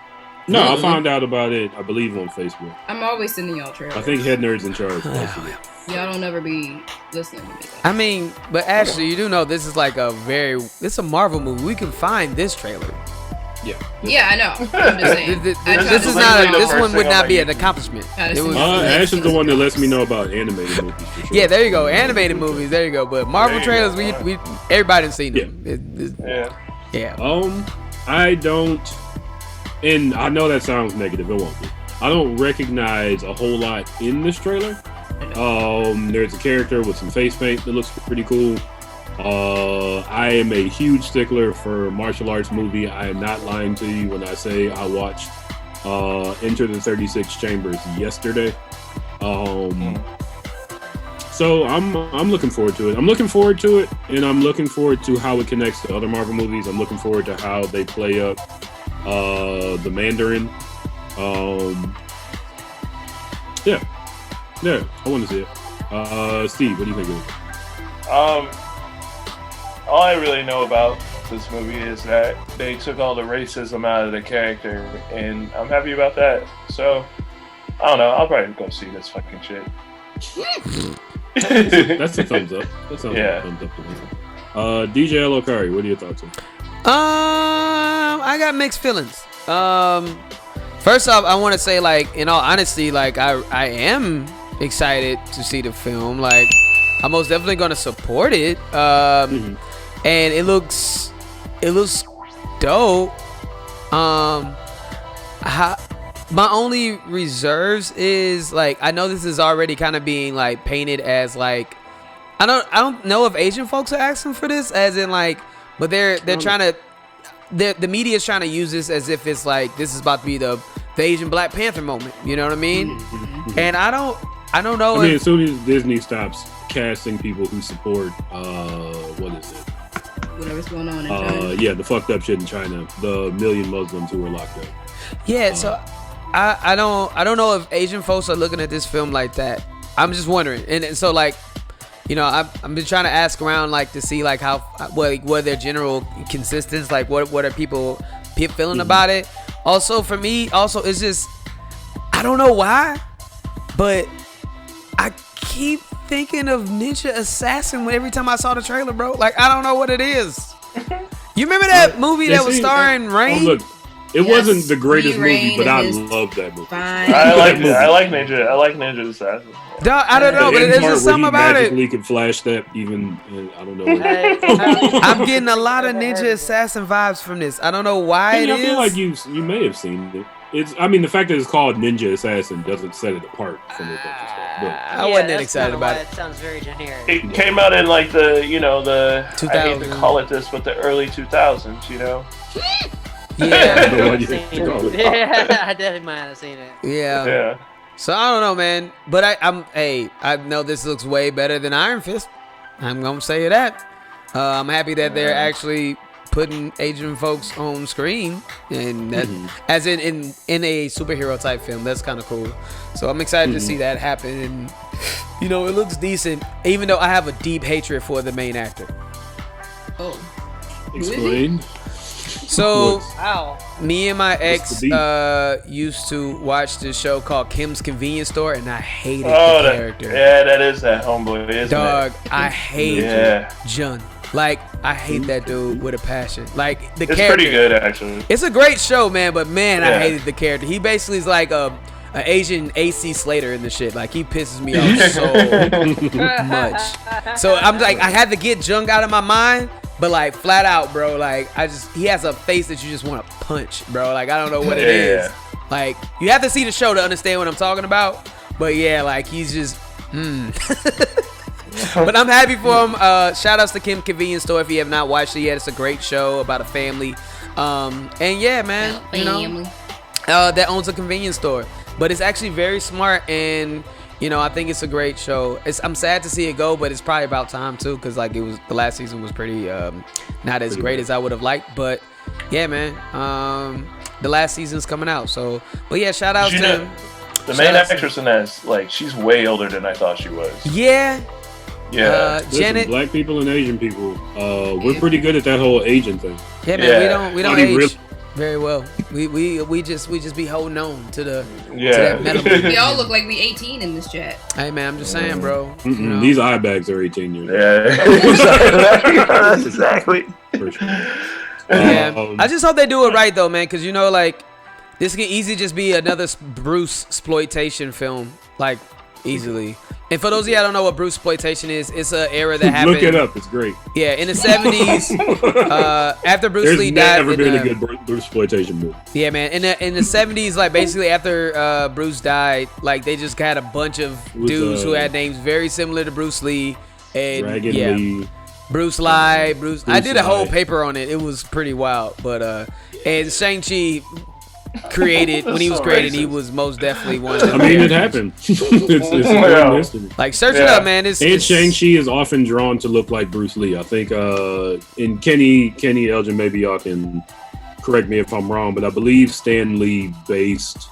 No, I found out about it, I believe, on Facebook. I'm always sending y'all trailers. I think Head Nerd's in charge. Y'all don't ever be listening to me. I mean, but Ashley, you do know this is like it's a Marvel movie. We can find this trailer. Yeah. Yeah, I know. I'm just saying. This one would not be an accomplishment. Ash is the one that lets me know about animated movies. For sure. Yeah, there you go. Animated movies. There you go. But Marvel trailers, we everybody's seen them. Yeah. I don't, and I know that sounds negative. It won't be. I don't recognize a whole lot in this trailer. There's a character with some face paint that looks pretty cool. I am a huge stickler for martial arts movie. I am not lying to you when I say I watched Enter the 36 Chambers yesterday. So I'm looking forward to it. I'm looking forward to it, and I'm looking forward to how it connects to other Marvel movies. I'm looking forward to how they play up the Mandarin. Yeah, I want to see it. Steve, what do you think of it? All I really know about this movie is that they took all the racism out of the character, and I'm happy about that. So, I don't know. I'll probably go see this fucking shit. That's a thumbs up. That sounds like a thumbs up to me. DJ Elokari, what are your thoughts on it? I got mixed feelings. First off, I want to say, like, in all honesty, like, I am excited to see the film. Like, I'm most definitely gonna support it. And it looks dope. My only reserves is, like, I know this is already kind of being like painted as like, I don't know if Asian folks are asking for this, as in like, but they're trying to, the media is trying to use this as if it's like this is about to be the Asian Black Panther moment. You know what I mean? And I don't know. I mean, as soon as Disney stops casting people who support, what is it? Whatever's going on in China. Yeah, the fucked up shit in China. The million Muslims who were locked up. Yeah, so I don't know if Asian folks are looking at this film like that. I'm just wondering, and so like, you know, I've been trying to ask around like to see like how what their general consensus, like what are people feeling about it. Also for me, it's just I don't know why, but I keep thinking of Ninja Assassin every time I saw the trailer, bro. Like, I don't know what it is. You remember that movie that was starring Rain? Look, it wasn't the greatest movie, but I love that movie. I like Ninja Assassin. I don't know, but there's just something about it. Magically could flash that even. I don't know. I'm getting a lot of Ninja Assassin vibes from this. I don't know why it is. I feel like you may have seen it. I mean, the fact that it's called Ninja Assassin doesn't set it apart from a bunch of stuff. But I wasn't that excited about it. It sounds very generic. It came out in like the I hate 2000. to call it this, but the early 2000s, you know? Yeah, I definitely might have seen it. Yeah. So I don't know, man. But I know this looks way better than Iron Fist. I'm gonna say that. I'm happy that they're actually putting Asian folks on screen, and that as in a superhero type film. That's kind of cool. So I'm excited to see that happen, and you know, it looks decent, even though I have a deep hatred for the main actor. Oh, explain. So me and my ex used to watch this show called Kim's Convenience Store, and I hated the character. That is that homeboy, isn't Dog, it? I hate Jun. Like, I hate that dude with a passion. Like, the character. It's pretty good, actually. It's a great show, man, but man, I hated the character. He basically is like an Asian AC Slater in the shit. Like, he pisses me off so much. So I'm like, I had to get Jung out of my mind, but like, flat out, bro. Like, he has a face that you just want to punch, bro. Like, I don't know what it is. Like, you have to see the show to understand what I'm talking about. But yeah, like, he's just, But I'm happy for him. Shout outs to Kim Convenience Store if you have not watched it yet. It's a great show about a family. And yeah, man, you know, that owns a convenience store. But it's actually very smart, and you know, I think it's a great show. I'm sad to see it go, but it's probably about time too, because like the last season was pretty not as great as I would have liked. But yeah, man. the last season's coming out. So, but yeah, shout out to the main actress in that is like she's way older than I thought she was. Yeah. Yeah. Janet, black people and Asian people, we're pretty good at that whole Asian thing. Yeah, man, we don't age very well. We just be holding on to the to that metal. We all look like we 18 in this chat. Hey man, I'm just saying, bro. You know? These eye bags are 18 years old. Yeah, exactly. For sure. Yeah, I just hope they do it right though, man, because you know, like this can easily just be another Bruce exploitation film, like easily. And for those of you that don't know what Bruce exploitation is, it's an era that happened. Look it up, it's great. Yeah, in the 70s, after Bruce Lee died. There's never been a good Bruce exploitation movie. Yeah, man. In the 70s, like basically after Bruce died, like they just had a bunch of dudes who had names very similar to Bruce Lee. And Dragon Lee. Bruce Lee. I did a whole paper on it. It was pretty wild. But and Shang-Chi created when he was created, he was most definitely one of them. I mean, it happened. it's history. Like search it up, man. And Shang-Chi is often drawn to look like Bruce Lee. I think in Kenny Elgin, maybe y'all can correct me if I'm wrong, but I believe Stan Lee based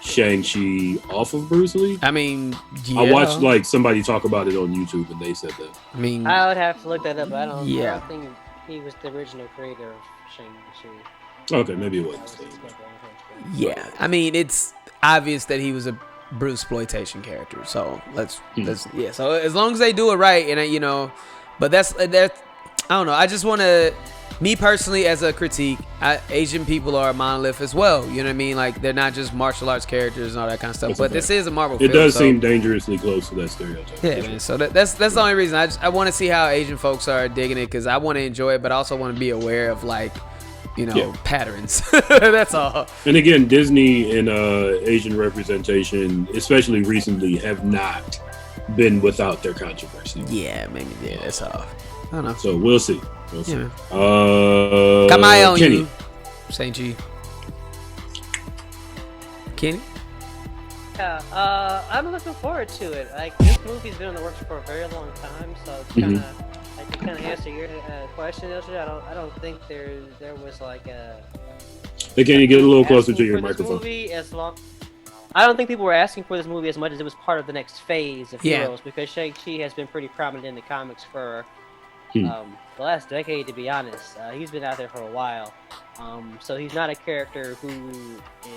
Shang-Chi off of Bruce Lee. I mean, yeah. I watched like somebody talk about it on YouTube and they said that. I mean, I would have to look that up. I don't think he was the original creator of Shang-Chi. Okay, maybe it wasn't. Yeah, I mean, it's obvious that he was a Bruce exploitation character. So let's So as long as they do it right, and you know, but that's I don't know. I just want to, me personally, as a critique, Asian people are a monolith as well. You know what I mean? Like they're not just martial arts characters and all that kind of stuff. But this is a Marvel film. It does seem dangerously close to that stereotype. Yeah, man. So that's the only reason. I want to see how Asian folks are digging it because I want to enjoy it, but I also want to be aware of like, you know, patterns. That's all. And again, Disney and Asian representation, especially recently, have not been without their controversy. Yeah, maybe that's all. I don't know. So we'll see. Yeah. Got my eye on Kenny. you, Shang-Chi. Kenny? Yeah, I'm looking forward to it. Like this movie's been in the works for a very long time, so it's kind of. To kind of answer your question, I don't think there was like a. Hey, can you get a little closer to your microphone? Movie I don't think people were asking for this movie as much as it was part of the next phase of heroes because Shang-Chi has been pretty prominent in the comics for the last decade, to be honest. He's been out there for a while, so he's not a character who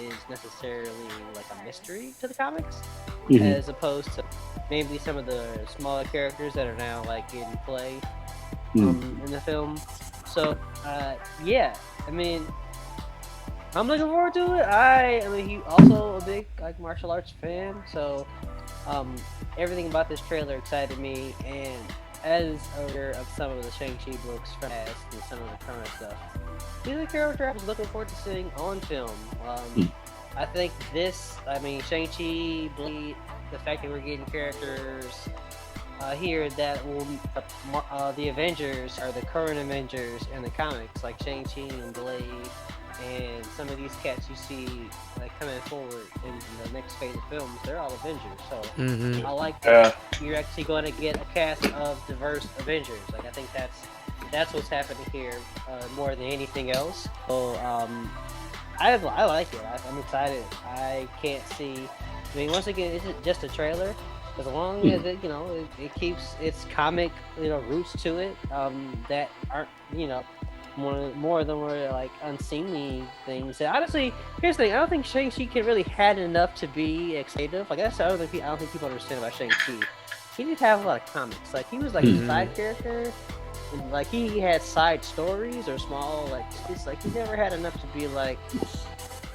is necessarily like a mystery to the comics, as opposed to maybe some of the smaller characters that are now like in play in the film. So yeah, I mean, I'm looking forward to it. I mean, he also a big like martial arts fan, so everything about this trailer excited me. And as owner of some of the Shang-Chi books from past and some of the current stuff, he's a character I was looking forward to seeing on film. I think Shang-Chi, Blade, the fact that we're getting characters here that will the Avengers are the current Avengers in the comics, like Shang-Chi and Blade, and some of these cats you see like coming forward in the next phase of films, they're all Avengers. So I like that you're actually going to get a cast of diverse Avengers. Like I think that's what's happening here more than anything else. So I like it. I'm excited. I can't see. I mean, once again, it's just a trailer. As long as it, it keeps its comic, roots to it, that aren't, more than more like unseemly things. And honestly, here's the thing: I don't think Shang-Chi can really had enough to be exciting. Like I don't think people understand about Shang-Chi. He didn't have a lot of comics. Like he was like a side character, and like he had side stories or small it's like he never had enough to be like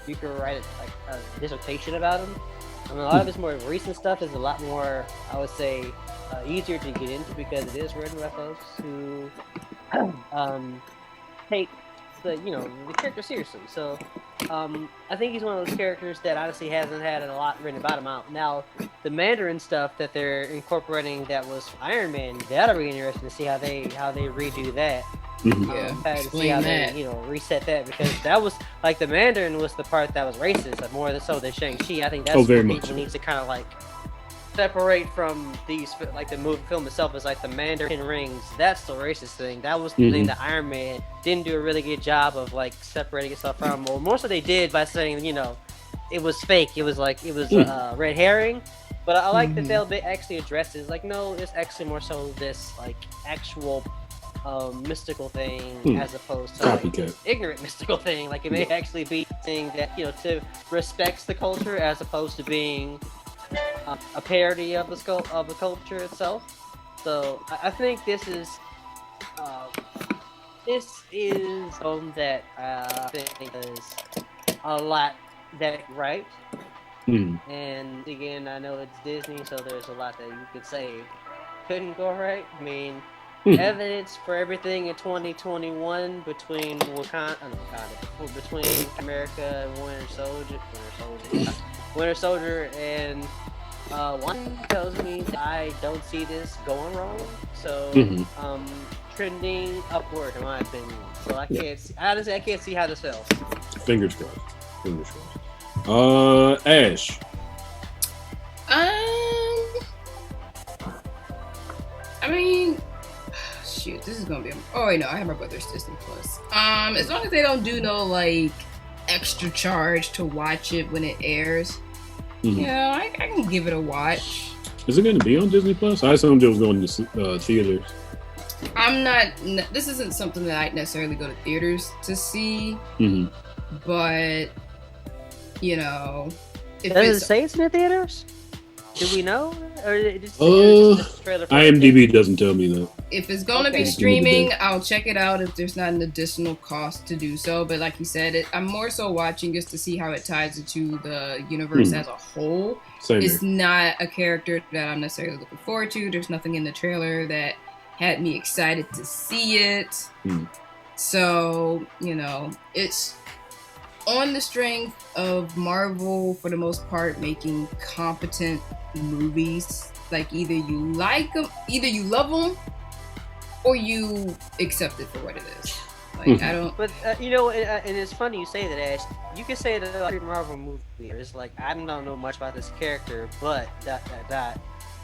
you could write like a dissertation about him. I mean, a lot of his more recent stuff is a lot more, I would say, easier to get into because it is written by folks who take the character seriously. So I think he's one of those characters that honestly hasn't had a lot written about him out. Now, the Mandarin stuff that they're incorporating that was Iron Man, that'll be interesting to see how they redo that. To see how they reset that, because that was like the Mandarin was the part that was racist, more so than Shang-Chi. I think that's what people need to kind of like separate from these, like the movie film itself is like the Mandarin rings. That's the racist thing. That was the thing that Iron Man didn't do a really good job of like separating itself from. Or most of they did by saying, you know, it was fake. It was like red herring. But I like that they'll actually address it. It's like, no, it's actually more so this like actual mystical thing as opposed to like ignorant mystical thing. Like it may actually be thing that, you know, to respects the culture as opposed to being a parody of the culture itself. So I think this is that I think is a lot that right. And again, I know it's Disney, so there's a lot that you could say couldn't go right. I mean, evidence for everything in 2021 between between America and Winter Soldier, and one tells me that I don't see this going wrong. So trending upward, in my opinion. So I can't see, honestly, I can't see how this fails. Fingers crossed. Ash. I mean, shoot, this is gonna be. Oh wait, no, I have my brother's Disney Plus. As long as they don't do no like extra charge to watch it when it airs, yeah, I can give it a watch. Is it going to be on Disney Plus? I assumed it was going to theaters. I'm not. This isn't something that I'd necessarily go to theaters to see, but you know, if does it say it's in the theaters? Do we know? Or just IMDb doesn't tell me that. If it's gonna be streaming, I'll check it out if there's not an additional cost to do so. But like you said, I'm more so watching just to see how it ties into the universe as a whole. It's not a character that I'm necessarily looking forward to. There's nothing in the trailer that had me excited to see it. So, you know, it's on the strength of Marvel, for the most part, making competent movies. Like either you like them, either you love them, or you accept it for what it is. Like I don't. But you know, and it's funny you say that, Ash. You can say that every Marvel movie is like, I don't know much about this character, but ...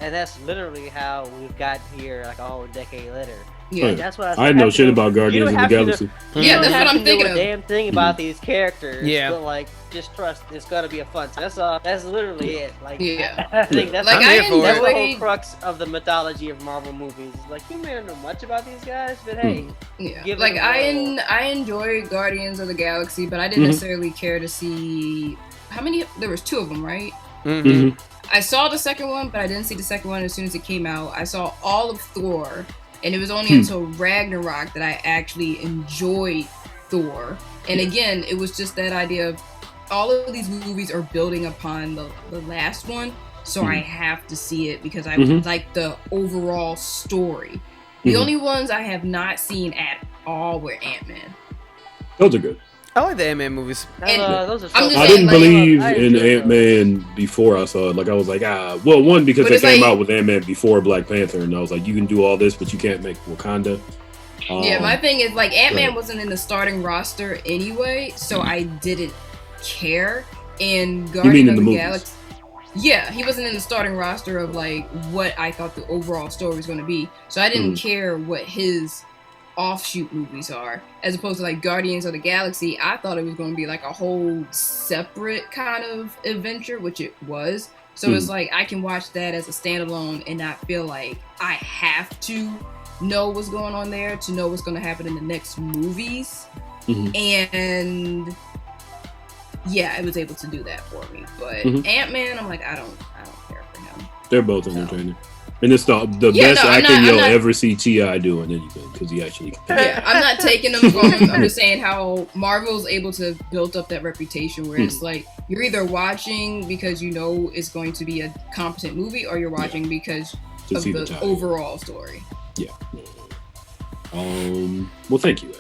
And that's literally how we've got here, like a whole decade later. Yeah, that's what I know shit about Guardians of the Galaxy. Yeah, that's what I'm thinking of. Damn thing about these characters. Yeah, but like, just trust. It's gonna be a fun time. That's all. That's literally it. Like, I think that's like that's the whole crux of the mythology of Marvel movies. Like, you may not know much about these guys, but hey, like I enjoy Guardians of the Galaxy, but I didn't necessarily care to see how many. There was 2 of them, right? I saw the second one, but I didn't see the second one as soon as it came out. I saw all of Thor. And it was only until Ragnarok that I actually enjoyed Thor. And again, it was just that idea of all of these movies are building upon the last one. So I have to see it because I like the overall story. The only ones I have not seen at all were Ant-Man. Those are good. I like the Ant-Man movies. Those are so I didn't believe in Ant-Man before I saw it. Like I was like, well, one because they came out with Ant-Man before Black Panther, and I was like, you can do all this, but you can't make Wakanda. Yeah, my thing is like Ant-Man wasn't in the starting roster anyway, so I didn't care. And Guardians of the Galaxy, yeah, he wasn't in the starting roster of like what I thought the overall story was going to be, so I didn't care what his offshoot movies are, as opposed to like Guardians of the Galaxy. I thought it was going to be like a whole separate kind of adventure, which it was. So it's like I can watch that as a standalone and not feel like I have to know what's going on there to know what's going to happen in the next movies. And yeah, it was able to do that for me. But Ant-Man, I'm like, I don't care for him. They're both entertaining. And it's the best acting you'll ever see T.I. do in anything, because he actually can. Yeah, I'm not taking them from him. I'm just saying how Marvel's able to build up that reputation where it's like, you're either watching because you know it's going to be a competent movie, or you're watching because of the overall story. Yeah. Well, thank you, Ash.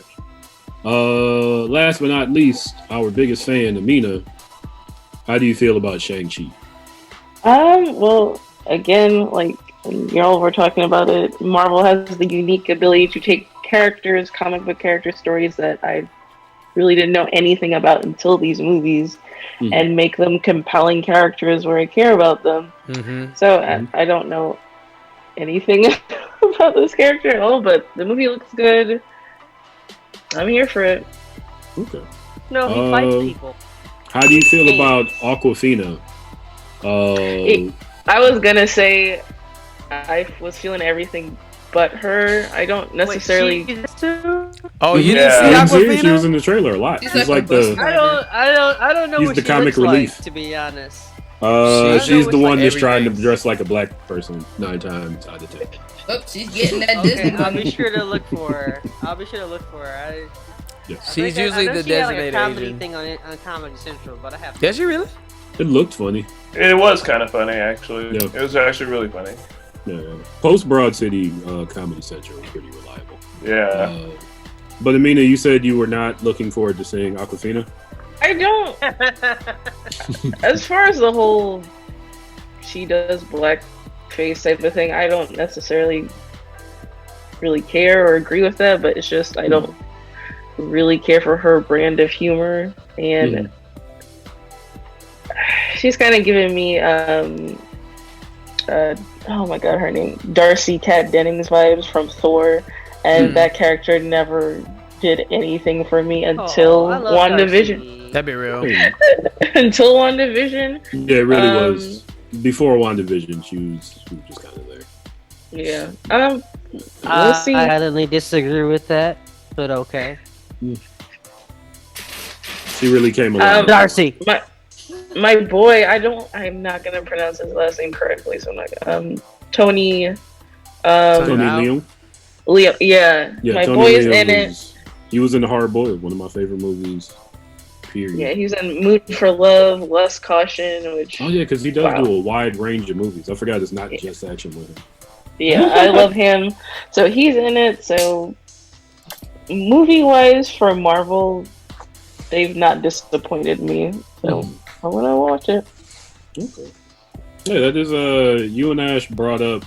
Last but not least, our biggest fan, Amina. How do you feel about Shang-Chi? Well, again, like y'all were talking about it, Marvel has the unique ability to take characters, comic book character stories that I've really didn't know anything about until these movies, and make them compelling characters where I care about them. So I don't know anything about this character at all, but the movie looks good. I'm here for it. Okay. No, he fights people. How do you feel about Awkwafina? I was gonna say I was feeling everything but her. I don't necessarily. Oh, you didn't see Awkwafina? She was in the trailer a lot. She's like the. I don't know She's what the she comic looks relief. like, to be honest. She's the one that's trying to dress like a black person 9 times out of 10. Oh, she's getting that Disney. I'll be sure to look for her. She's usually the designated like a comedy Asian thing on Comedy Central, but I have. Does she really? It looked funny. It was kind of funny, actually. Yeah. It was actually really funny. Yeah. Post Broad City Comedy Central is pretty reliable. Yeah. But Amina, you said you were not looking forward to seeing Awkwafina? I don't. As far as the whole she does blackface type of thing, I don't necessarily really care or agree with that, but it's just I don't really care for her brand of humor, and she's kind of giving me oh my god, her name, Darcy Kat Dennings vibes from Thor, and that character never did anything for me until WandaVision. That'd be real. Until WandaVision. Yeah, it really was. Before WandaVision, she was just kind of there. Yeah. We'll see. I highly disagree with that, but okay. She really came along. Darcy. My boy, I'm not gonna pronounce his last name correctly, so I'm not gonna Tony Leung? Leo, yeah. My Tony boy is Leung in it. He was in The Hard Boiled, one of my favorite movies. Period. Yeah, he's in Mood for Love, Lust, Caution, which... Oh, yeah, because he does do a wide range of movies. I forgot it's not just action with him. Yeah, I love him. So he's in it. So movie-wise for Marvel, they've not disappointed me. So I want to watch it. Okay. Yeah, that is you and Ash brought up,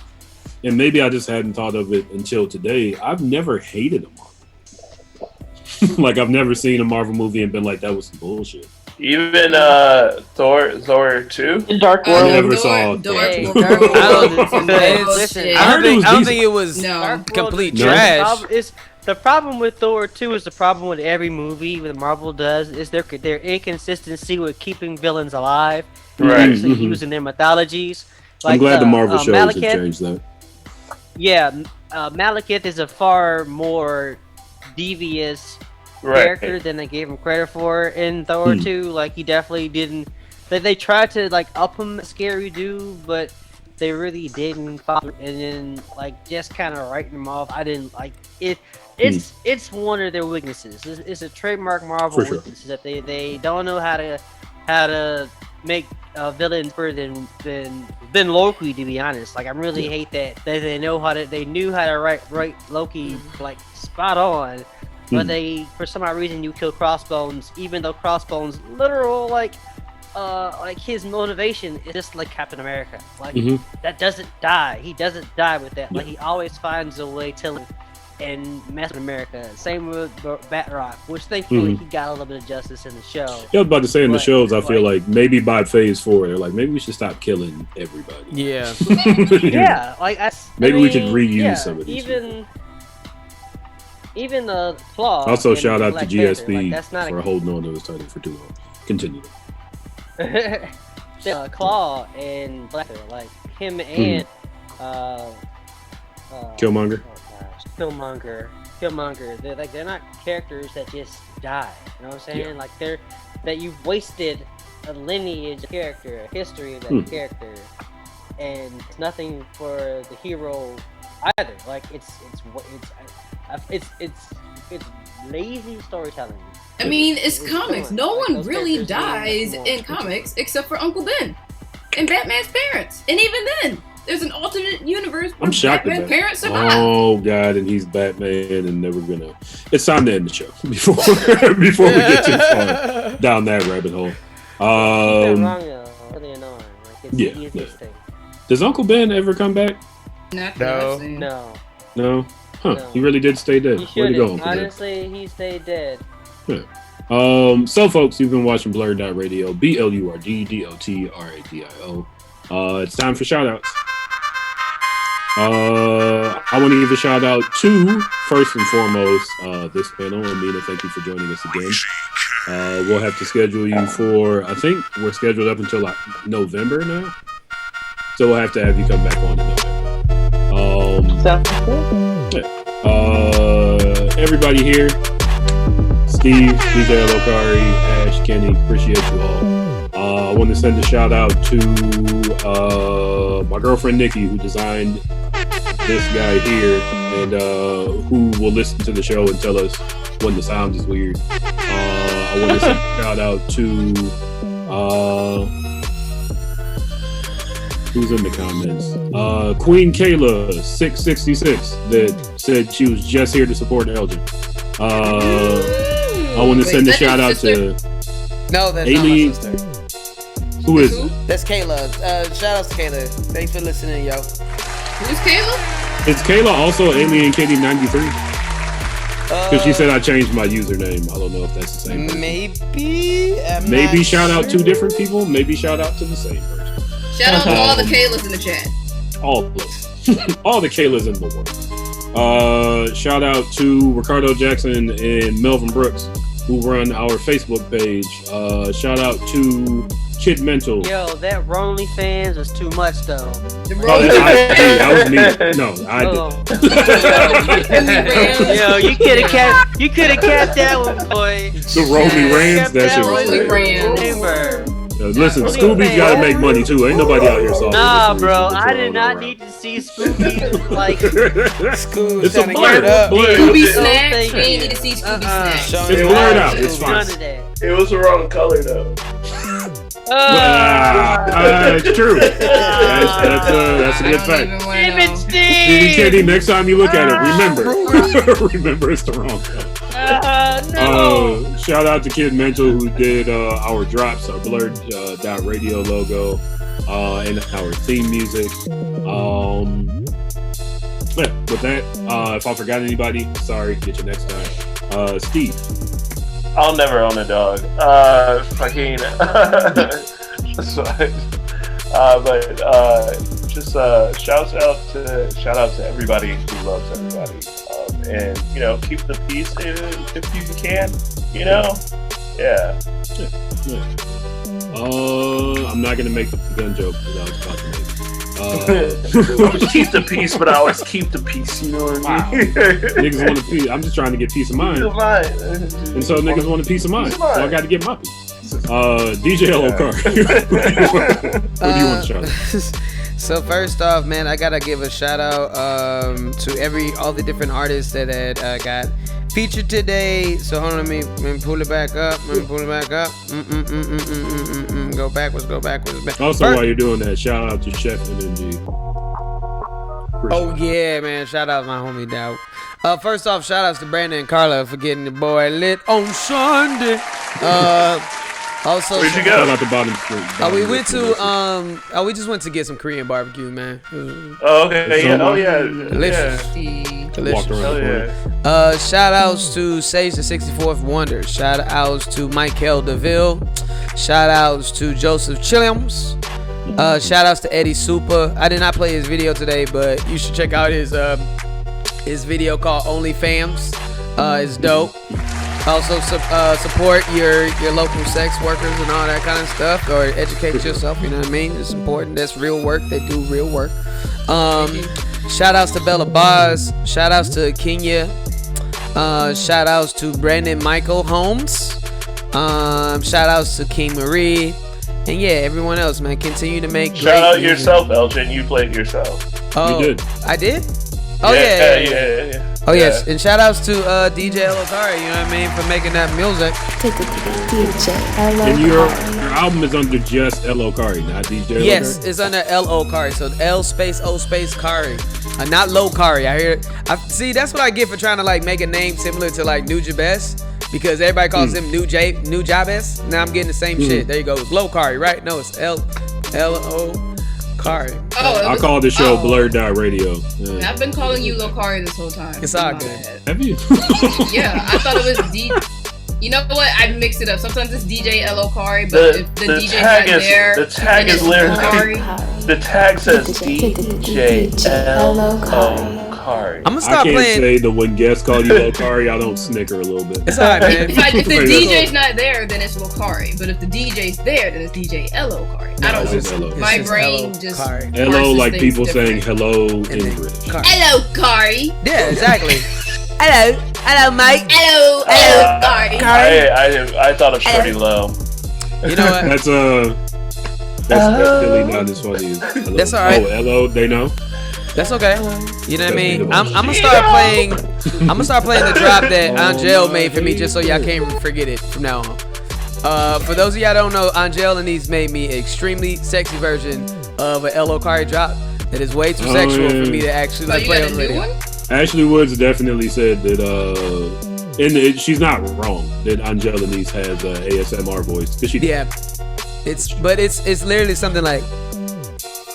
and maybe I just hadn't thought of it until today. I've never hated a Marvel. Like, I've never seen a Marvel movie and been like, that was some bullshit. Even Thor 2? Dark World. I never saw Thor. I don't think it was complete trash. The problem with Thor 2 is the problem with every movie that Marvel does is their inconsistency with keeping villains alive. Right. Actually using their mythologies. Like, I'm glad the Marvel shows have changed that. Yeah, Malekith is a far more devious character than they gave him credit for in Thor 2. Like, he definitely didn't. They tried to like up him scary dude, but they really didn't follow. And then like just kind of writing him off. I didn't like it. It's one of their weaknesses. It's a trademark Marvel weakness that they don't know how to make a villain better than Loki, to be honest. Like, I really hate that they knew how to write Loki like spot on, but they, for some odd reason, you kill Crossbones, even though Crossbones literal like his motivation is just like Captain America. Like that doesn't die. He doesn't die with that. Like, he always finds a way to and mess with America. Same with Batrock, which thankfully he got a little bit of justice in the show. Yeah, I was about to say in the shows, I feel like maybe by phase 4, they're like, maybe we should stop killing everybody. Yeah. Yeah, like maybe we could reuse some of these. Even the Claw. Also, shout out to GSP like, for holding on to his title for too long. Continue. Claw and Black Panther, like him and Killmonger. Killmonger. They're not characters that just die. You know what I'm saying? Yeah. Like, that you've wasted a lineage of character, a history of that character, and it's nothing for the hero either. Like, it's lazy storytelling. I mean, it's comics. No one really dies in comics except for Uncle Ben and Batman's parents. And even then, there's an alternate universe where I'm shocked Batman's at that. parents survive. Oh god, and he's Batman, and never gonna. It's time to end the show before we get too far down that rabbit hole. Really annoying. Like, it's the easiest thing. Does Uncle Ben ever come back? No. Huh? No. He really did stay dead. He Where'd he go, Uncle Honestly, he stayed dead. Ben? So, folks, you've been watching BlurdDotRadio, BlurdDotRadio. It's time for shout-outs. I want to give a shout-out to, first and foremost, this panel. Amina, thank you for joining us again. We'll have to schedule you for, I think we're scheduled up until like November now. So we'll have to have you come back on in November. Everybody here, Steve, DJ Lokari, Ash, Kenny, appreciate you all. I want to send a shout out to my girlfriend Nikki, who designed this guy here, and who will listen to the show and tell us when the sound is weird. I want to send a shout out to who's in the comments? Queen Kayla 666 that said she was just here to support Elgin. I want to send a shout out to No, that's Alien. not my sister. Who is it? That's Kayla. Shout out to Kayla. Thanks for listening, yo. Who's Kayla? Is Kayla also Alien Kitty 93? Because she said I changed my username. I don't know if that's the same person. Maybe shout out two different people. Maybe shout out to the same person. Shout out to all the Kaylas in the chat. All of them. All the Kaylas in the world. Shout out to Ricardo Jackson and Melvin Brooks, who run our Facebook page. Shout out to Kid Mental. Yo, that Ronly fans was too much though. That was me. No, I did. Yo, you could have kept that one, boy. The Rolly Rams, that shit was crazy. Listen, Scooby's got to make money too. Ain't nobody out here solving. Nah, bro, I did not need to see Scooby like. It's a blur. Scooby snacks. We ain't need to see Scooby snacks. It's blurred out. It's fine. It was the wrong color though. It's true. That's a good fact. Kenny, next time you look at it, remember it's the wrong color. Shout out to Kid Mental, who did our drops, our BlurdDotRadio logo, and our theme music. With that, if I forgot anybody, sorry. Get you next time. Steve. I'll never own a dog. Fucking. Just shout out to everybody who loves everybody, and keep the peace if you can. Yeah. I'm not gonna make the gun joke that I was about to make. Keep the peace, but I always keep the peace. You know what I mean? Niggas want a peace. I'm just trying to get peace of mind. And so niggas want a peace of mind. So I got to get my peace. DJ Lokari. What do you want to shout out? So first off, man, I gotta give a shout out to all the different artists that had got featured today. So hold on, let me pull it back up. Go backwards. Also, while you're doing that, shout out to Chef NNG. Oh yeah, man! Shout out to my homie Dow. First off, shout outs to Brandon and Carla for getting the boy lit on Sunday. Also, where'd you go? Shout out to Bottom Street. We went to we just went to get some Korean barbecue, man. Oh, okay. Yeah. Oh, yeah. Delicious. Walked around the corner. Shout outs to Sage the 64th Wonder. Shout outs to Michael DeVille. Shout outs to Joseph Chilliams. Shout outs to Eddie Super. I did not play his video today, but you should check out his video called OnlyFams. It's dope. Also support your local sex workers and all that kind of stuff, or educate yourself. You know what I mean? It's important. That's real work. They do real work. Shout outs to Bella Boz. Shout outs to Kenya. Shout outs to Brandon Michael Holmes. Shout outs to King Marie. And yeah, everyone else, man. Continue to make shout out music. Yourself, Elgin. You played yourself. Oh, you did. I did? Oh yeah. Oh yes, and shout outs to DJ Lokari, you know what I mean, for making that music. Take it to DJ And your album is under just Lokari, not DJ Yes, Lokari? it's under Lokari, so L space O space Kari, not Lokari. I hear. See, that's what I get for trying to like make a name similar to like New Jabez, because everybody calls him New Jabez. Now I'm getting the same shit. There you go. It's Lokari, right? No, it's L-O. Kari. I call the show BlurdDotRadio. Yeah. I've been calling you Lokari this whole time. It's all good. Have you? Yeah, I thought it was D. You know what? I mix it up. Sometimes it's DJ LO Kari, but if the DJ's not there, the tag is literally the tag says DJ LO Kari. I'm gonna stop playing. I can't say that when guests call you Lokari, I don't snicker a little bit. It's alright, man. If the DJ's not there, then it's Lokari. But if the DJ's there, then it's DJ LO Kari. I don't know. My brain just hello, like people saying hello in English. Hello, Kari. Yeah, exactly. Hello, mate. Hello, Kari. I thought of Shorty Low. You know what? That's really not as funny as hello. That's alright. Oh, hello, they know. That's okay. You know what I mean? I'm gonna start playing. I'm gonna start playing the drop that Angel made for me, just so y'all can't forget it from now on. For those of y'all don't know, Angel and these made me an extremely sexy version of a LO Kari drop that is way too sexual for me to actually play on the radio. Ashley Woods definitely said that, she's not wrong that Angela Nice has ASMR voice. Yeah, it's literally something like,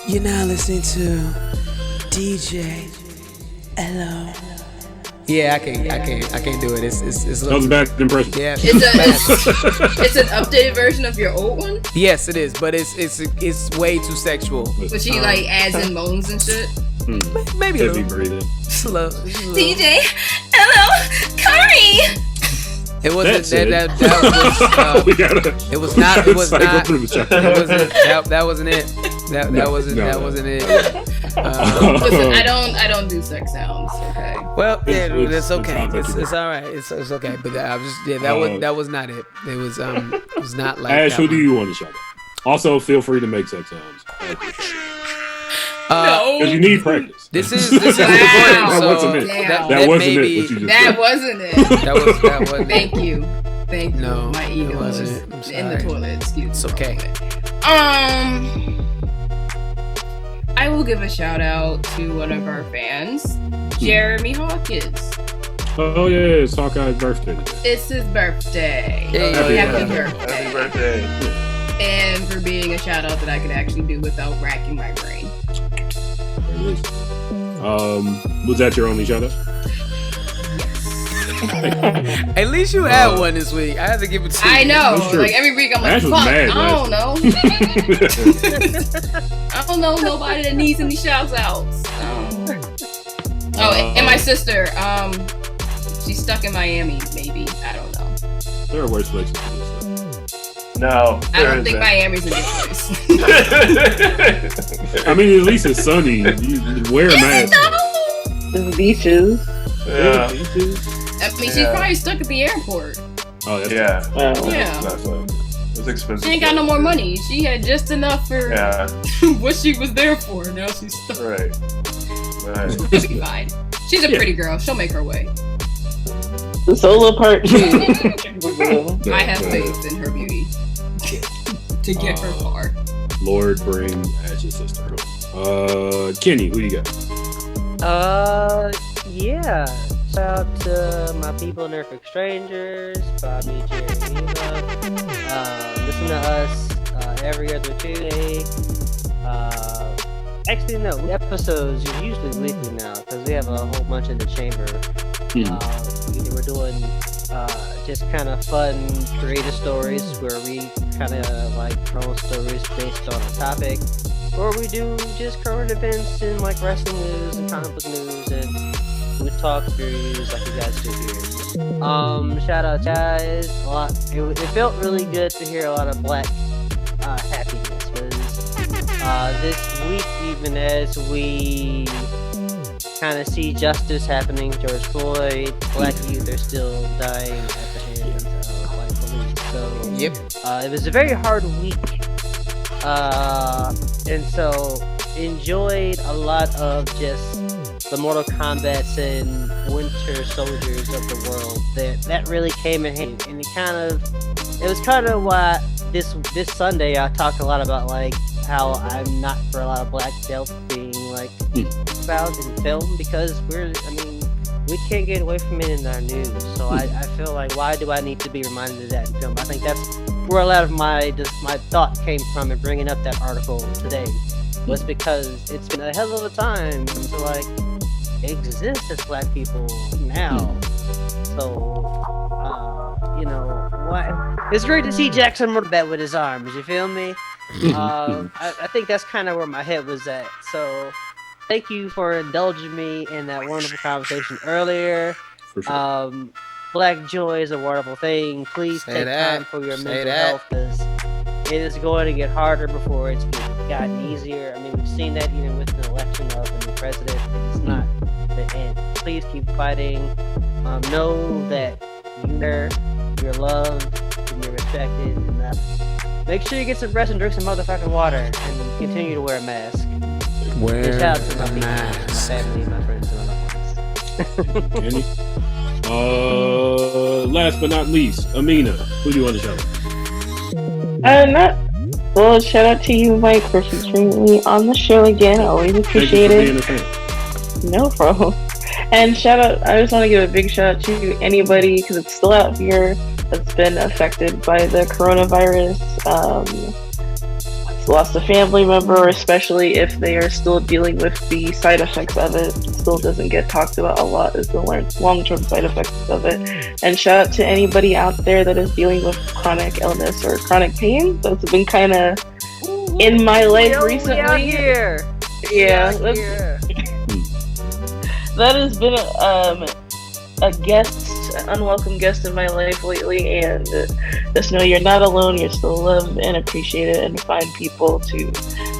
you're now listening to DJ LO. Yeah, I can't do it. It's a that was a bad impression. Yeah, it's an updated version of your old one. Yes, it is, but it's way too sexual. But she like adds in moans and shit. Maybe a little. Breathing. Slow. DJ LO Kari. It wasn't that wasn't it. That wasn't it. Listen, I don't do sex sounds. Okay. Well, yeah, that's okay. It's all right. It's okay. But I was just that was not it. It was not like. Ash, who do you want to shout out? Also, feel free to make sex sounds. No, because you need practice. This is recorded, so that wasn't it. That wasn't it. That wasn't. Thank you. No, my ego wasn't was in the toilet. Excuse me. It's okay. I will give a shout out to one of our fans, Jeremy Hawkins. Oh yeah, it's Hawkeye's birthday today. It's his birthday. Happy birthday. And for being a shout out that I could actually do without racking my brain. Was that your only shout out? At least you had one this week. I had to give it to you. I know. Like every week I'm like, fuck, I don't know. I don't know nobody that needs any shouts outs. And my sister, she's stuck in Miami, maybe. I don't know. There are worse places to do stuff. No, I don't think Miami's a good place. I mean, at least it's sunny. You wear a mask. There's beaches. Yeah. I mean, she's probably stuck at the airport. Oh, that's It's expensive. She ain't got no more money. She had just enough for what she was there for. Now she's stuck. Right. She'll be fine. She's a pretty girl. She'll make her way. The solo part too. I have faith in her beauty to get her far. Lord, bring Ash's sister home. Kenny, who you got? Yeah. Shout out to my people in Nerfic Strangers, Bobby, Jerry, Eva. Listen to us every other Tuesday. Actually, no, episodes are usually weekly now because we have a whole bunch in the chamber. We're doing just kind of fun, creative stories where we kind of like promo stories based on a topic, or we do just current events and like wrestling news and comic book news and we talk reviews like you guys do here. Shout out guys. It felt really good to hear a lot of black happiness. This week, even as we kind of see justice happening, George Floyd, black youth are still dying at the hands of white police. So it was a very hard week, and so enjoyed a lot of just the Mortal Kombats and Winter Soldiers of the world. That really came in handy, and it was kind of why this Sunday I talked a lot about like how I'm not for a lot of black belts being like found in film because we can't get away from it in our news. So I feel like why do I need to be reminded of that in film? I think that's where a lot of my thought came from in bringing up that article today was because it's been a hell of a time to like exist as black people now. So It's great to see Jackson Morbet with his arms. You feel me? I think that's kind of where my head was at. So, thank you for indulging me in that wonderful conversation earlier. For sure. Black joy is a wonderful thing. Please take time for your mental health, because it is going to get harder before it's gotten easier. I mean, we've seen that even with the election of a new president. It's not the end. Please keep fighting. Know that you're loved and you're respected. And make sure you get some rest and drink some motherfucking water, and continue to wear a mask. Wear shout out to my mask. My family, my friends, and my Kenny? Last but not least, Amina, who do you want to shout out? Shout out to you, Mike, for featuring me on the show again. I always appreciate it. No problem. And shout out, I just want to give a big shout out to anybody, because it's still out here, that's been affected by the coronavirus. Lost a family member, especially if they are still dealing with the side effects of it. It still doesn't get talked about a lot, is the long-term side effects of it. And shout out to anybody out there that is dealing with chronic illness or chronic pain. That's been kind of in my life recently. Yeah, that has been a guest, an unwelcome guest in my life lately, and just know you're not alone. You're still loved and appreciated, and find people to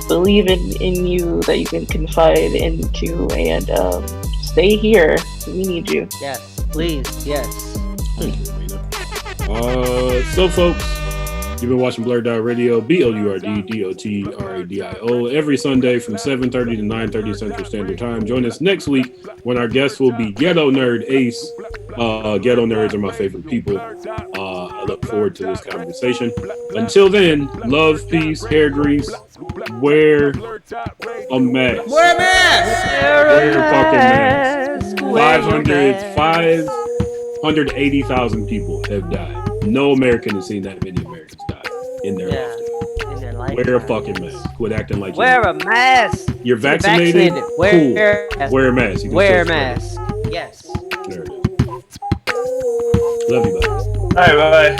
believe in you that you can confide into, and stay here. We need you. Yes, please. Yes. Thank you, Amina. So, folks, you've been watching BlurdDotRadio, BlurdDotRadio, every Sunday from 7:30 to 9:30 Central Standard Time. Join us next week when our guest will be Ghetto Nerd Ace. Ghetto nerds are my favorite people. I look forward to this conversation. Until then, love, peace, hair grease. Wear a mask. Wear a mask. Wear a fucking mask. 580,000 people have died. No American has seen that many Americans die in their life. Wear a fucking mask. Quit acting like wear a mask. You're vaccinated. Cool. Wear a mask. Wear a mask. Yes. There it is. Love you, guys. All right, bye.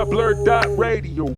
BlurdDotRadio.